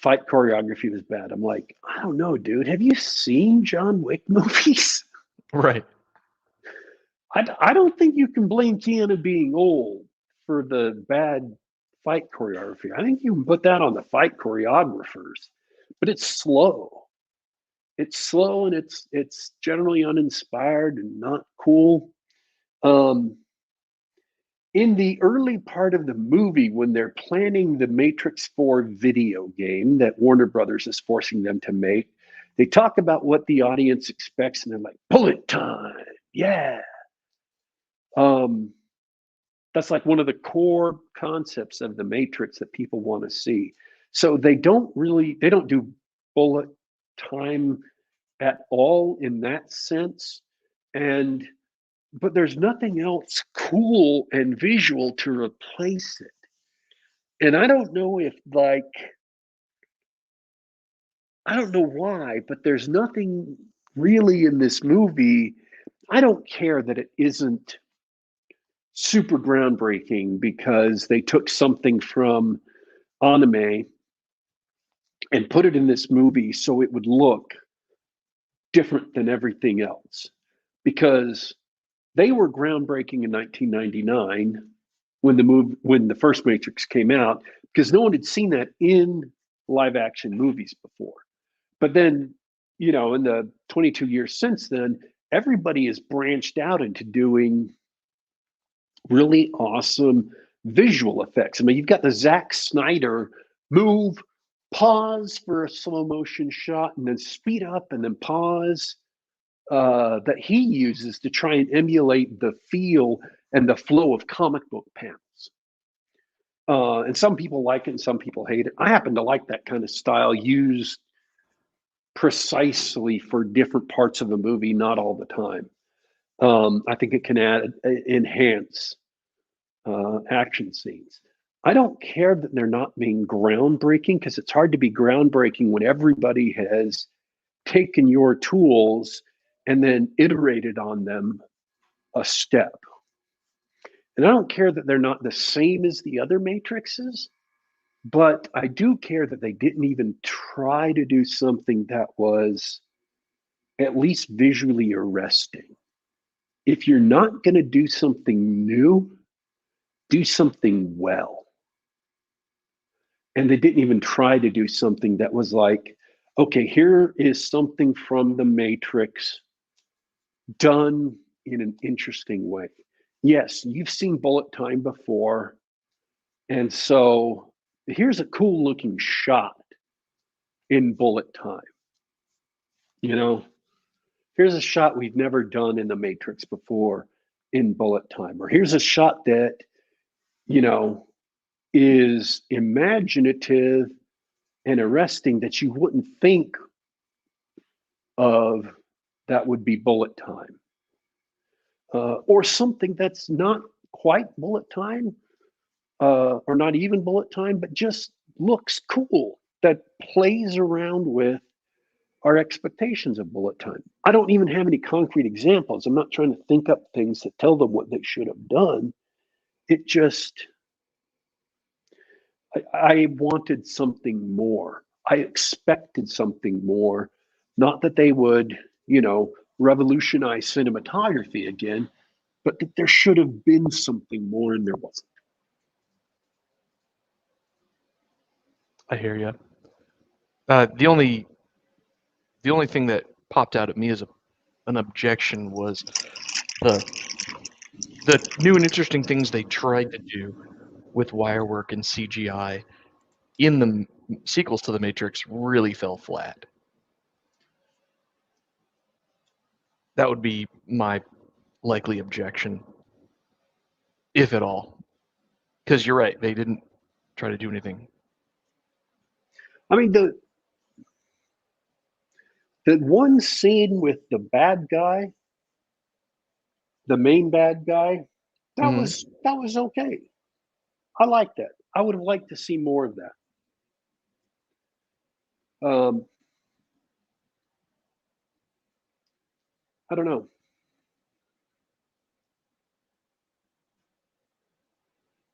fight choreography was bad." I'm like, I don't know, dude. Have you seen John Wick movies? Right. I don't think you can blame Keanu being old for the bad fight choreography. I think you can put that on the fight choreographers. But it's slow. It's slow and it's generally uninspired and not cool. Um, in the early part of the movie, when they're planning the Matrix 4 video game that Warner Brothers is forcing them to make, they talk about what the audience expects, and they're like, bullet time. Yeah. Um, that's like one of the core concepts of the Matrix that people want to see. So they don't do bullet time at all in that sense. And but there's nothing else cool and visual to replace it. And I don't know if I don't know why, but there's nothing really in this movie. I don't care that it isn't super groundbreaking because they took something from anime and put it in this movie so it would look different than everything else. Because they were groundbreaking in 1999 when the first Matrix came out, because no one had seen that in live action movies before. But then, in the 22 years since then, everybody has branched out into doing really awesome visual effects. I mean, you've got the Zack Snyder move, pause for a slow motion shot, and then speed up and then pause that he uses to try and emulate the feel and the flow of comic book panels. And some people like it and some people hate it. I happen to like that kind of style used precisely for different parts of a movie, not all the time. I think it can enhance action scenes. I don't care that they're not being groundbreaking because it's hard to be groundbreaking when everybody has taken your tools and then iterated on them a step. And I don't care that they're not the same as the other matrices, but I do care that they didn't even try to do something that was at least visually arresting. If you're not going to do something new, do something well. And they didn't even try to do something that was like, okay, here is something from the Matrix done in an interesting way. Yes, you've seen bullet time before. And so here's a cool looking shot in bullet time. You know, here's a shot we've never done in the Matrix before in bullet time. Or here's a shot that, you know, is imaginative and arresting that you wouldn't think of that would be bullet time. Or something that's not quite bullet time, or not even bullet time, but just looks cool, that plays around with our expectations of bullet time. I don't even have any concrete examples. I'm not trying to think up things that tell them what they should have done. It just, I wanted something more. I expected something more. Not that they would, revolutionize cinematography again, but that there should have been something more and there wasn't. I hear you. The only thing that popped out at me as an objection was the the new and interesting things they tried to do with wire work and CGI in the sequels to the Matrix really fell flat. That would be my likely objection, if at all. Because you're right, they didn't try to do anything. I mean, The one scene with the bad guy, the main bad guy, Mhm. that was okay. I like that. I would have liked to see more of that. Um, I don't know.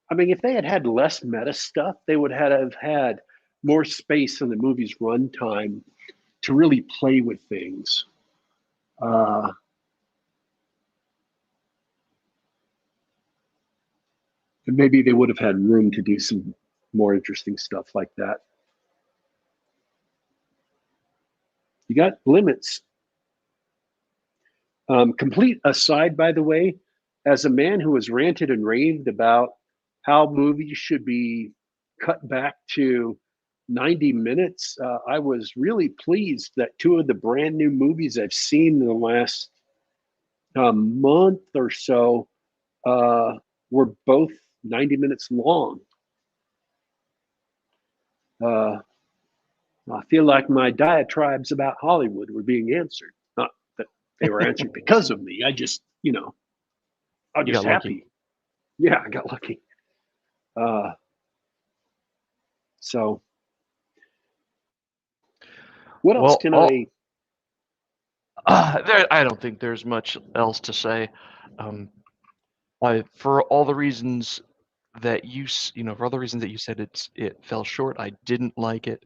I mean, if they had had less meta stuff, they would have had more space in the movie's runtime to really play with things. Uh, and maybe they would have had room to do some more interesting stuff like that. You got limits. Complete aside, by the way, as a man who has ranted and raved about how movies should be cut back to 90 minutes, I was really pleased that two of the brand new movies I've seen in the last month or so were both 90 minutes long. Uh, I feel like my diatribes about Hollywood were being answered. Not that they were answered because of me. I just, I'm You just got lucky. happy. Yeah, I got lucky. Uh, so, what else Well, can I? I don't think there's much else to say. Um, for all the reasons that for all the reasons that you said it fell short, I didn't like it,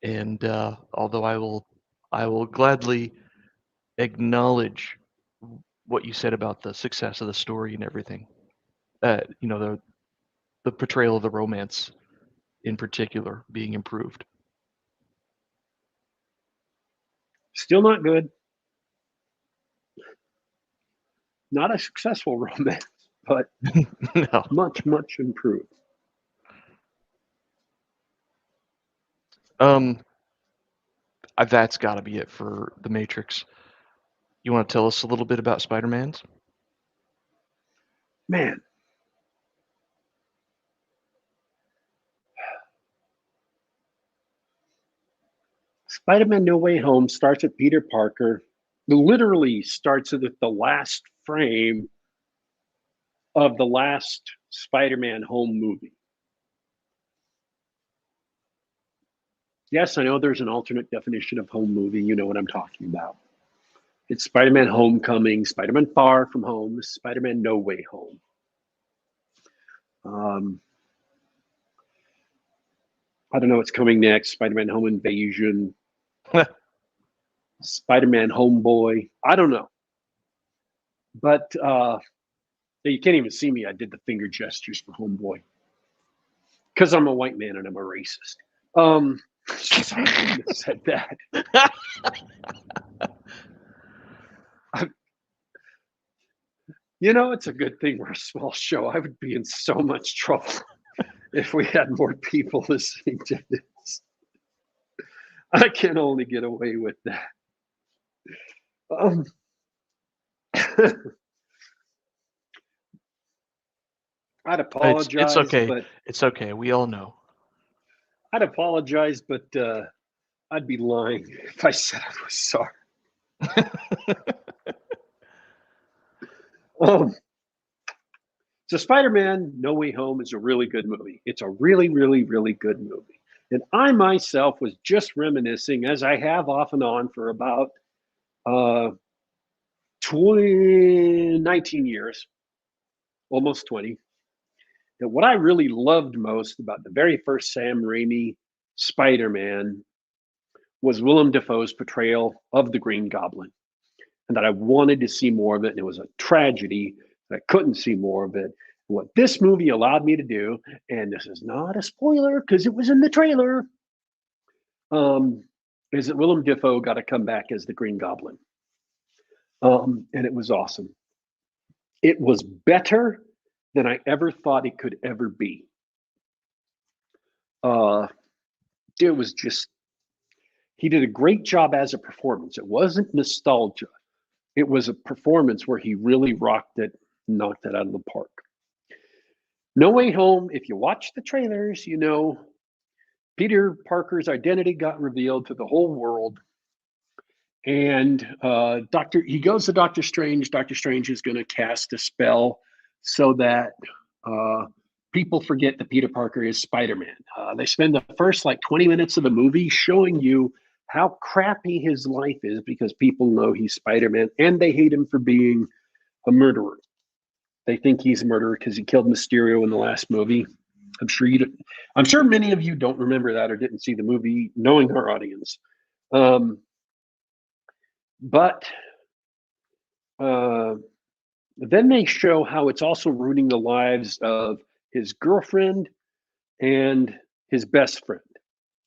and although I will gladly acknowledge what you said about the success of the story and everything. The portrayal of the romance in particular being improved. Still not good. Not a successful romance, but No. much, much improved. Um, that's got to be it for The Matrix. You want to tell us a little bit about Spider-Man's? Man, Spider-Man: No Way Home starts with Peter Parker. Literally starts with the last frame of the last Spider-Man home movie. Yes, I know there's an alternate definition of home movie. You know what I'm talking about. It's Spider-Man Homecoming, Spider-Man Far From Home, Spider-Man No Way Home. Um, I don't know what's coming next. Spider-Man Home Invasion, Spider-Man Homeboy. I don't know. But you can't even see me. I did the finger gestures for Homeboy because I'm a white man and I'm a racist. Sorry, I shouldn't have said that. It's a good thing we're a small show. I would be in so much trouble if we had more people listening to this. I can only get away with that. Um, I'd It's apologize, okay. but It's okay. We all know. I'd be lying if I said I was sorry. Um, so Spider-Man No Way Home is a really good movie. It's a really, really, really good movie. And I myself was just reminiscing, as I have off and on for about uh, 19 years, almost 20, that what I really loved most about the very first Sam Raimi Spider-Man was Willem Dafoe's portrayal of the Green Goblin, and that I wanted to see more of it. And it was a tragedy that I couldn't see more of it. What this movie allowed me to do, and this is not a spoiler because it was in the trailer, um, is that Willem Dafoe got to come back as the Green Goblin. And it was awesome. It was better than I ever thought it could ever be. Uh, it was just, he did a great job as a performance. It wasn't nostalgia. It was a performance where he really rocked it, knocked it out of the park. No Way Home, if you watch the trailers, Peter Parker's identity got revealed to the whole world. And he goes to Doctor Strange. Doctor Strange is going to cast a spell so that people forget that Peter Parker is Spider-Man. They spend the first like 20 minutes of the movie showing you how crappy his life is because people know he's Spider-Man and they hate him for being a murderer. They think he's a murderer because he killed Mysterio in the last movie. I'm sure many of you don't remember that or didn't see the movie, knowing our audience. But then they show how it's also ruining the lives of his girlfriend and his best friend.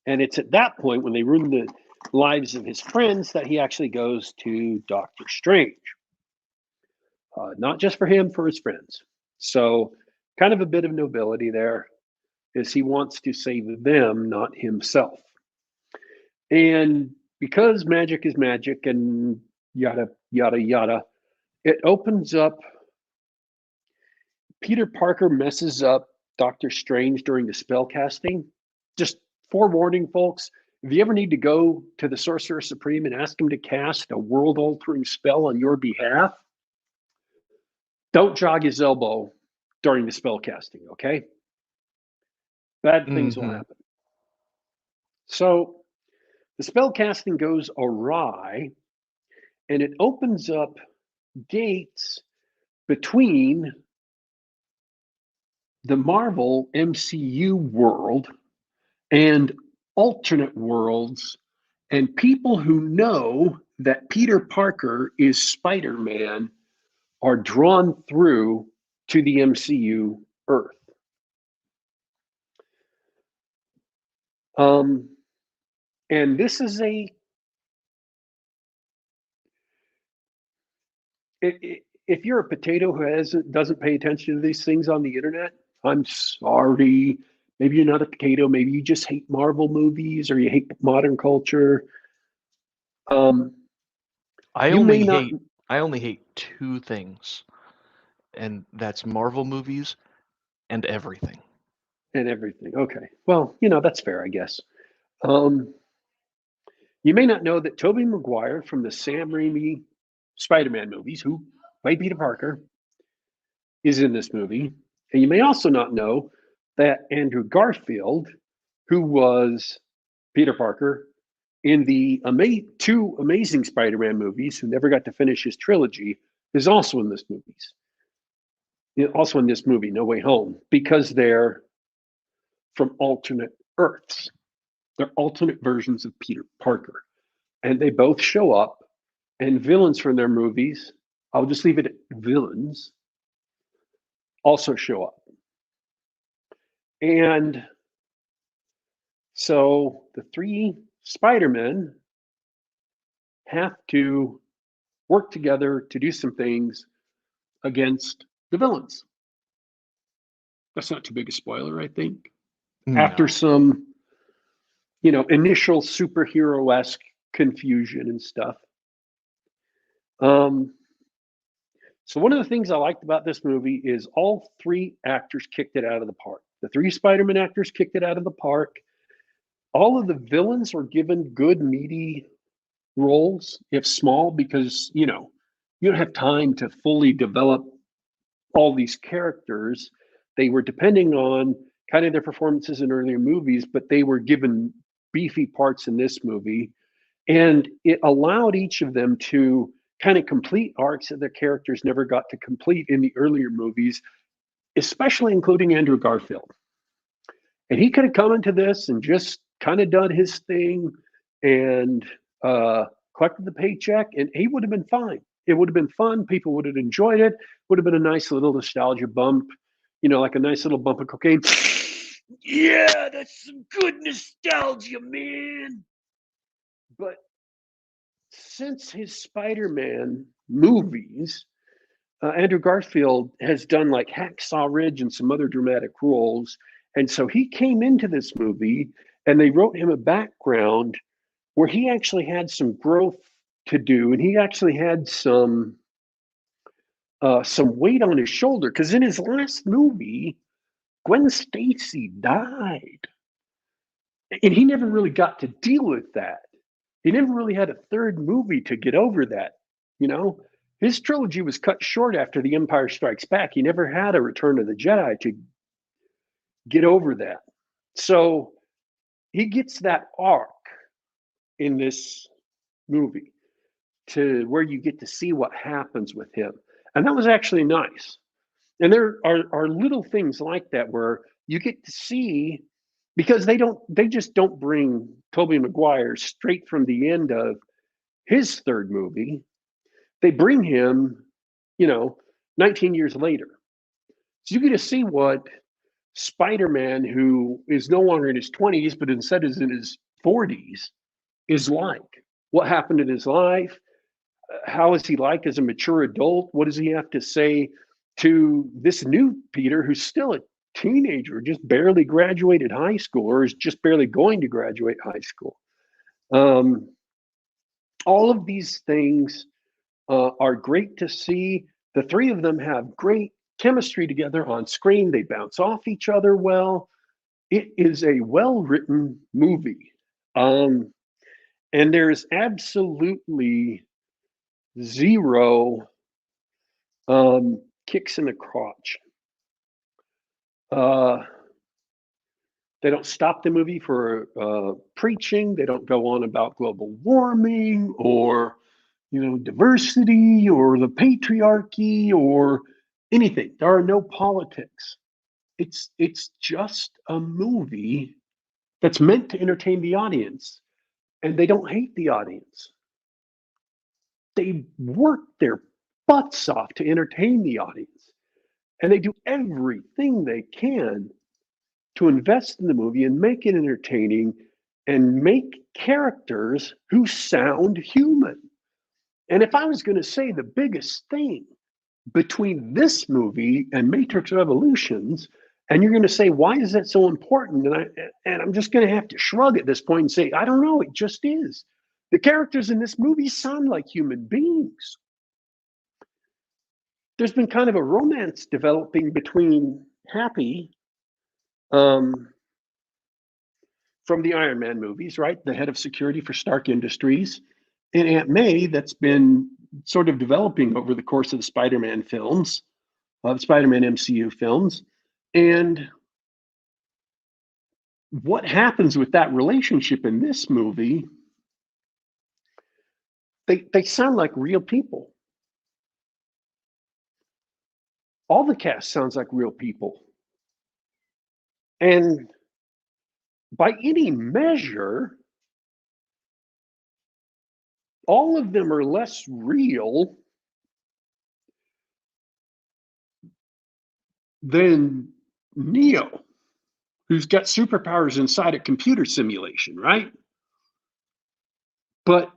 And it's at that point when they ruin the lives of his friends that he actually goes to Doctor Strange. Not just for him, for his friends. So kind of a bit of nobility there, is he wants to save them, not himself. And because magic is magic and yada, yada, yada, it opens up. Peter Parker messes up Doctor Strange during the spell casting. Just forewarning, folks, if you ever need to go to the Sorcerer Supreme and ask him to cast a world-altering spell on your behalf, don't jog his elbow during the spell casting, okay? Bad things will happen. So the spell casting goes awry, and it opens up gates between the Marvel MCU world and alternate worlds, and people who know that Peter Parker is Spider-Man are drawn through to the MCU Earth. And this is if you're a potato who doesn't pay attention to these things on the internet, I'm sorry. Maybe you're not a potato. Maybe you just hate Marvel movies or you hate modern culture. I only hate two things, and that's Marvel movies and everything. And everything. Okay. Well, that's fair, I guess. You may not know that Tobey Maguire from the Sam Raimi Spider-Man movies, who played Peter Parker, is in this movie. And you may also not know that Andrew Garfield, who was Peter Parker in the two Amazing Spider-Man movies, who never got to finish his trilogy, is also in this movie, No Way Home, because they're from alternate Earths. They're alternate versions of Peter Parker. And they both show up, and villains from their movies, I'll just leave it at villains, also show up. And so the three Spider-Men have to work together to do some things against the villains. That's not too big a spoiler, I think. No. After some, initial superhero-esque confusion and stuff. So one of the things I liked about this movie is all three actors kicked it out of the park. The three Spider-Man actors kicked it out of the park. All of the villains were given good, meaty roles, if small, because, you don't have time to fully develop all these characters. They were depending on kind of their performances in earlier movies, but they were given beefy parts in this movie. And it allowed each of them to kind of complete arcs that their characters never got to complete in the earlier movies, especially including Andrew Garfield. And he could have come into this and just kind of done his thing and collected the paycheck, and he would have been fine. It would have been fun. People would have enjoyed it. Would have been a nice little nostalgia bump, like a nice little bump of cocaine. Yeah, that's some good nostalgia, man. But since his Spider-Man movies, Andrew Garfield has done like Hacksaw Ridge and some other dramatic roles. And so he came into this movie and they wrote him a background where he actually had some growth to do. And he actually had some weight on his shoulder. Because in his last movie, Gwen Stacy died. And he never really got to deal with that. he never really had a third movie to get over that. You know, his trilogy was cut short after The Empire Strikes Back. He never had a Return of the Jedi to get over that. So he gets that arc in this movie to where you get to see what happens with him. And that was actually nice. And there are little things like that where you get to see, because they just don't bring Tobey Maguire straight from the end of his third movie. They bring him, 19 years later. So you get to see what Spider-Man, who is no longer in his 20s, but instead is in his 40s, is like. What happened in his life? How is he like as a mature adult? What does he have to say to this new Peter, who's still a teenager, just barely graduated high school, or is just barely going to graduate high school? All of these things are great to see. The three of them have great chemistry together on screen. They bounce off each other well. It is a well-written movie. And there's absolutely zero kicks in the crotch. They don't stop the movie for preaching. They don't go on about global warming or diversity or the patriarchy or anything. There are no politics. It's just a movie that's meant to entertain the audience, and they don't hate the audience. They work their butts off to entertain the audience, and they do everything they can to invest in the movie and make it entertaining and make characters who sound human. And if I was going to say the biggest thing between this movie and Matrix Revolutions, and you're going to say, why is that so important? And I'm just going to have to shrug at this point and say, I don't know, it just is. The characters in this movie sound like human beings. There's been kind of a romance developing between Happy from the Iron Man movies, right? The head of security for Stark Industries, and Aunt May, that's been sort of developing over the course of the Spider-Man films, the Spider-Man MCU films. And what happens with that relationship in this movie, they sound like real people. All the cast sounds like real people. And by any measure, all of them are less real than Neo, who's got superpowers inside a computer simulation, right? But,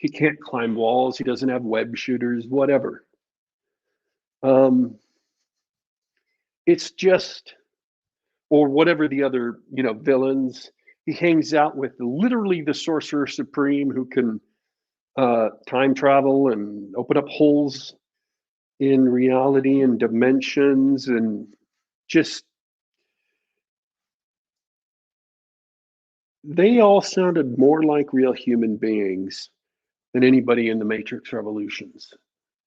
he can't climb walls, he doesn't have web shooters, whatever. It's just, or whatever the other, villains. He hangs out with literally the Sorcerer Supreme, who can time travel and open up holes in reality and dimensions, and just, they all sounded more like real human beings than anybody in the Matrix Revolutions.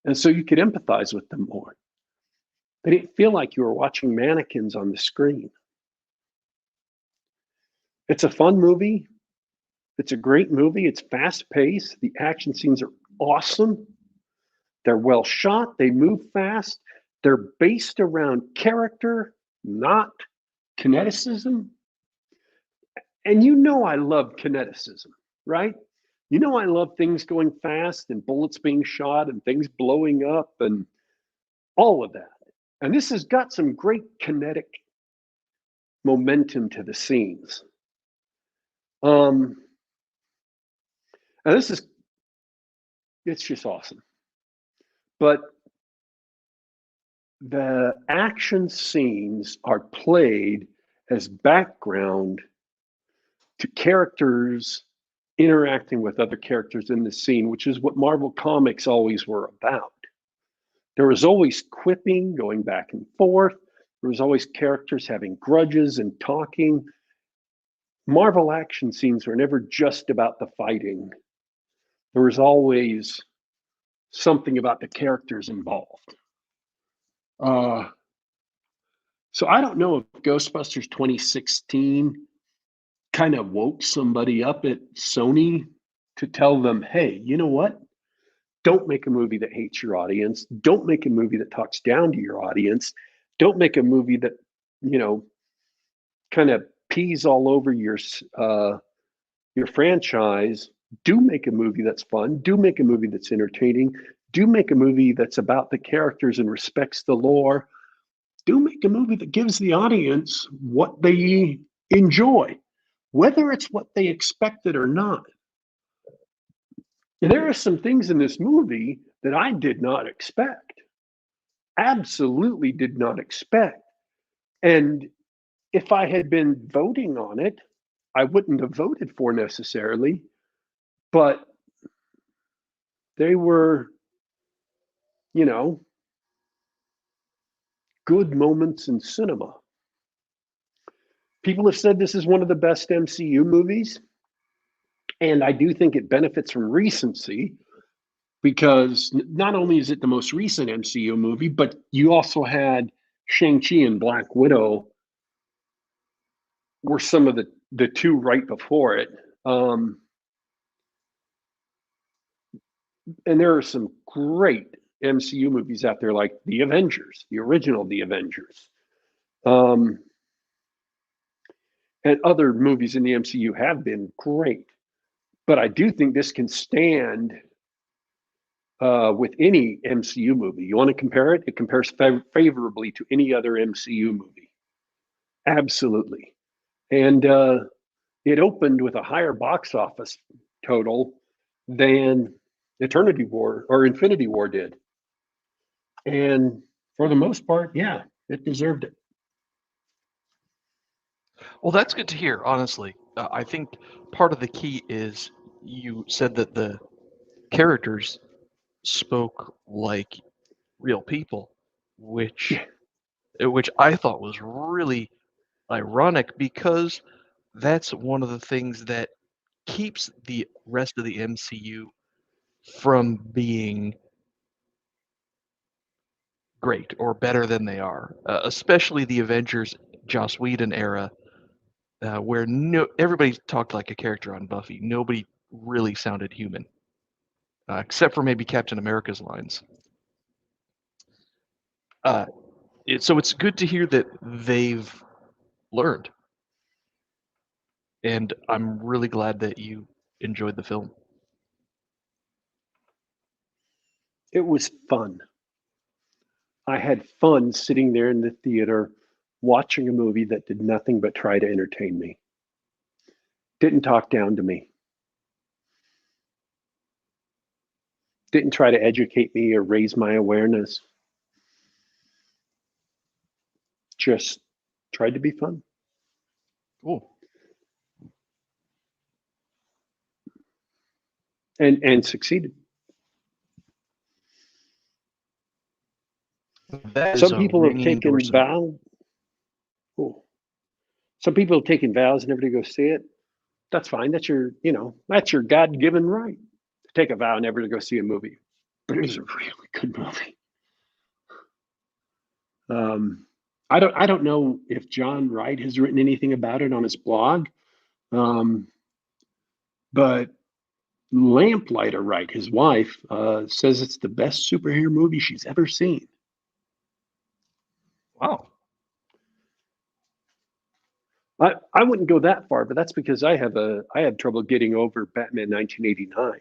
And so you could empathize with them more. They didn't feel like you were watching mannequins on the screen. It's a fun movie. It's a great movie. It's fast paced. The action scenes are awesome. They're well shot. They move fast. They're based around character, not kineticism. And I love kineticism, right? I love things going fast and bullets being shot and things blowing up and all of that. And this has got some great kinetic momentum to the scenes. And it's just awesome. But the action scenes are played as background to characters interacting with other characters in the scene, which is what Marvel Comics always were about. There was always quipping going back and forth. There was always characters having grudges and talking. Marvel action scenes were never just about the fighting. There was always something about the characters involved. Uh, so I don't know if Ghostbusters 2016 kind of woke somebody up at Sony to tell them, hey, you know what? Don't make a movie that hates your audience. Don't make a movie that talks down to your audience. Don't make a movie that, you know, kind of pees all over your franchise. Do make a movie that's fun. Do make a movie that's entertaining. Do make a movie that's about the characters and respects the lore. Do make a movie that gives the audience what they enjoy, whether it's what they expected or not. And there are some things in this movie that I did not expect. Absolutely did not expect. And if I had been voting on it, I wouldn't have voted for necessarily, but they were, you know, good moments in cinema. People have said this is one of the best MCU movies, and I do think it benefits from recency because not only is it the most recent MCU movie, but you also had Shang-Chi and Black Widow were some of the two right before it. And there are some great MCU movies out there, like The Avengers, the original The Avengers. And other movies in the MCU have been great. But I do think this can stand with any MCU movie. You want to compare it? It compares favorably to any other MCU movie. Absolutely. And it opened with a higher box office total than Eternity War or Infinity War did. And for the most part, yeah, it deserved it. Well, that's good to hear, honestly. I think part of the key is you said that the characters spoke like real people, which I thought was really ironic because that's one of the things that keeps the rest of the MCU from being great or better than they are, especially the Avengers Joss Whedon era, where everybody talked like a character on Buffy. Nobody really sounded human, except for maybe Captain America's lines. So it's good to hear that they've learned, and I'm really glad that you enjoyed the film. It was fun. I had fun sitting there in the theater watching a movie that did nothing but try to entertain me. Didn't talk down to me. Didn't try to educate me or raise my awareness. Just tried to be fun. Cool. And succeeded. Some people have taken vows. Cool. Some people have taken vows never to go see it. That's fine. That's your God-given right to take a vow never to go see a movie. But it is a really good movie. I don't know if John Wright has written anything about it on his blog, but Lamplighter Wright, his wife, says it's the best superhero movie she's ever seen. Wow. I wouldn't go that far, but that's because I had trouble getting over Batman 1989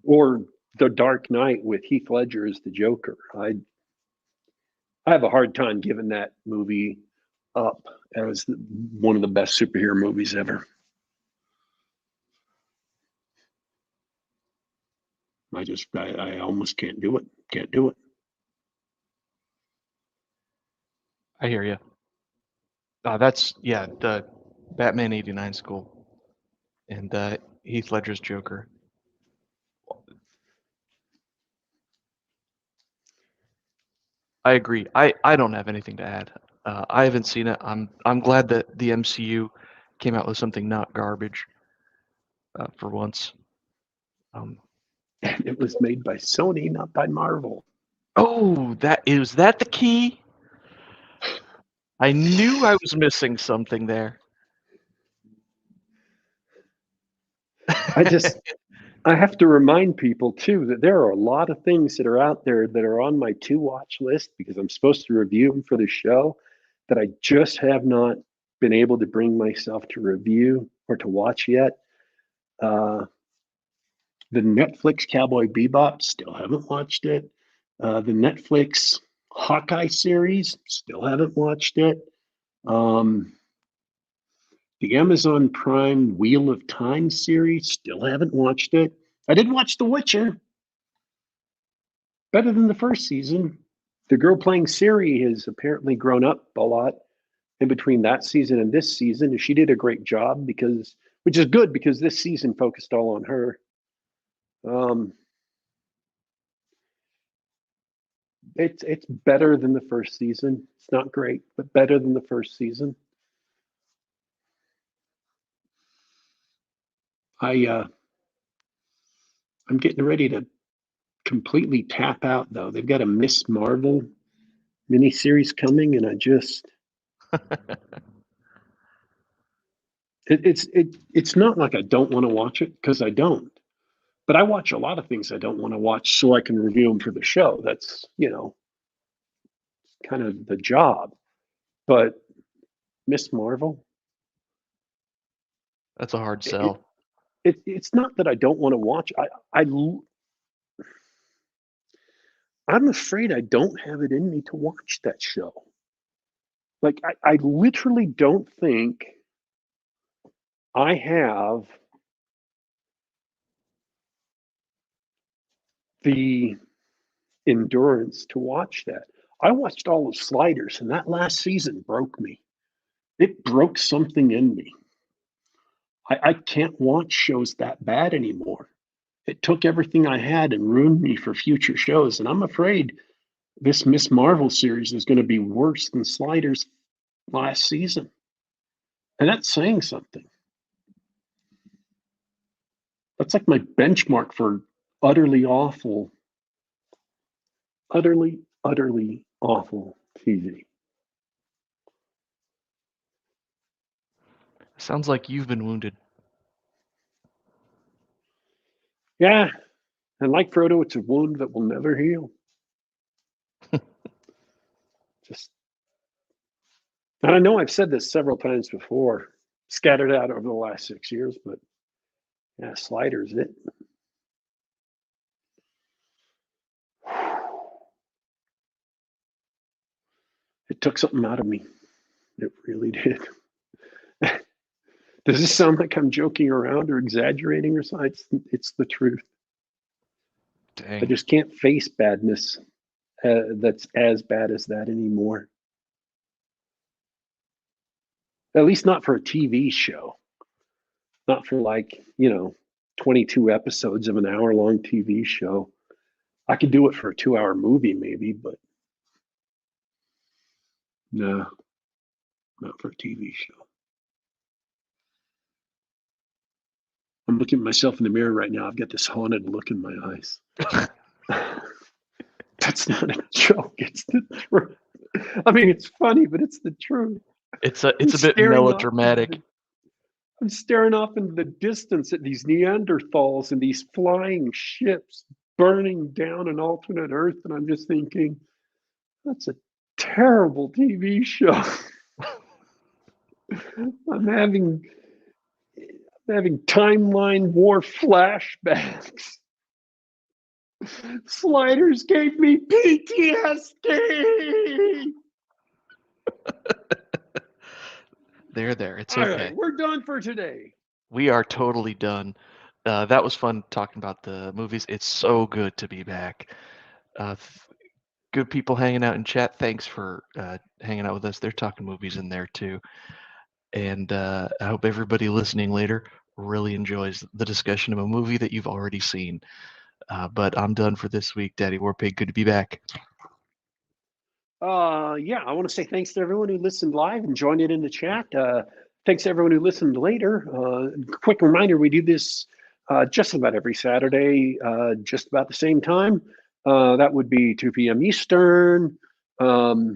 or The Dark Knight with Heath Ledger as the Joker. I have a hard time giving that movie up as one of the best superhero movies ever. I almost can't do it. Can't do it. I hear you. That's the Batman '89 school, and Heath Ledger's Joker. I agree. I don't have anything to add. I haven't seen it. I'm glad that the MCU came out with something not garbage for once. And it was made by Sony, not by Marvel. Oh, that the key? I knew I was missing something there. I have to remind people too that there are a lot of things that are out there that are on my to watch list because I'm supposed to review them for the show that I just have not been able to bring myself to review or to watch yet. The Netflix Cowboy Bebop, still haven't watched it. The Netflix Hawkeye series, still haven't watched it. Um, the Amazon Prime Wheel of Time series, still haven't watched it. I did watch The Witcher. Better than the first season. The girl playing Ciri has apparently grown up a lot in between that season and this season. And she did a great job which is good because this season focused all on her. It's better than the first season. It's not great, but better than the first season. I'm getting ready to completely tap out though. They've got a Miss Marvel miniseries coming, and it's not like I don't want to watch it because I don't. But I watch a lot of things I don't want to watch so I can review them for the show. That's kind of the job. But Miss Marvel, That's a hard it, sell. it's not that I don't want to watch. I'm afraid I don't have it in me to watch that show. Like I literally don't think I have the endurance to watch that. I watched all of Sliders, and that last season broke me. It broke something in me. I can't watch shows that bad anymore. It took everything I had and ruined me for future shows. And I'm afraid this Miss Marvel series is going to be worse than Sliders last season. And that's saying something. That's like my benchmark for utterly awful, utterly awful TV. Sounds like you've been wounded. Yeah. And like Frodo, it's a wound that will never heal. Just, and I know I've said this several times before, scattered out over the last 6 years, but yeah, Sliders, it took something out of me. It really did. Does this sound like I'm joking around or exaggerating or something? It's the truth. I Dang. just can't face badness that's as bad as that anymore. At least not for a TV show. Not for 22 episodes of an hour-long TV show. I could do it for a 2-hour movie maybe, but no, not for a TV show. I'm looking at myself in the mirror right now. I've got this haunted look in my eyes. That's not a joke. It's the truth. I mean, it's funny, but it's the truth. It's a bit melodramatic. I'm staring off into the distance at these Neanderthals and these flying ships burning down an alternate Earth, and I'm just thinking, that's a terrible TV show. I'm having timeline war flashbacks. Sliders gave me PTSD. There. It's All okay. right, we're done for today. We are totally done. That was fun talking about the movies. It's so good to be back. Good people hanging out in chat. Thanks for hanging out with us. They're talking movies in there too. And I hope everybody listening later really enjoys the discussion of a movie that you've already seen. But I'm done for this week, Daddy Warpig. Good to be back. Yeah, I want to say thanks to everyone who listened live and joined in the chat. Thanks to everyone who listened later. Quick reminder, we do this just about every Saturday, just about the same time. That would be 2 p.m. Eastern, 12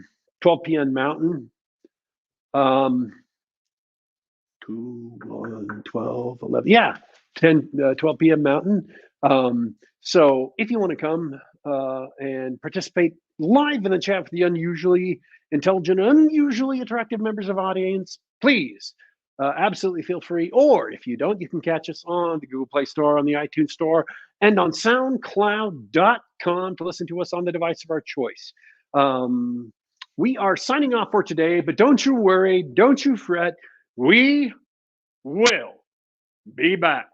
p.m. Mountain. 2, 1, 12, 11. Yeah, 10, 12 p.m. Mountain. So if you want to come and participate live in the chat with the unusually intelligent, unusually attractive members of audience, please absolutely feel free. Or if you don't, you can catch us on the Google Play Store, on the iTunes Store, and on SoundCloud.com to listen to us on the device of our choice. We are signing off for today, but don't you worry, don't you fret. We will be back.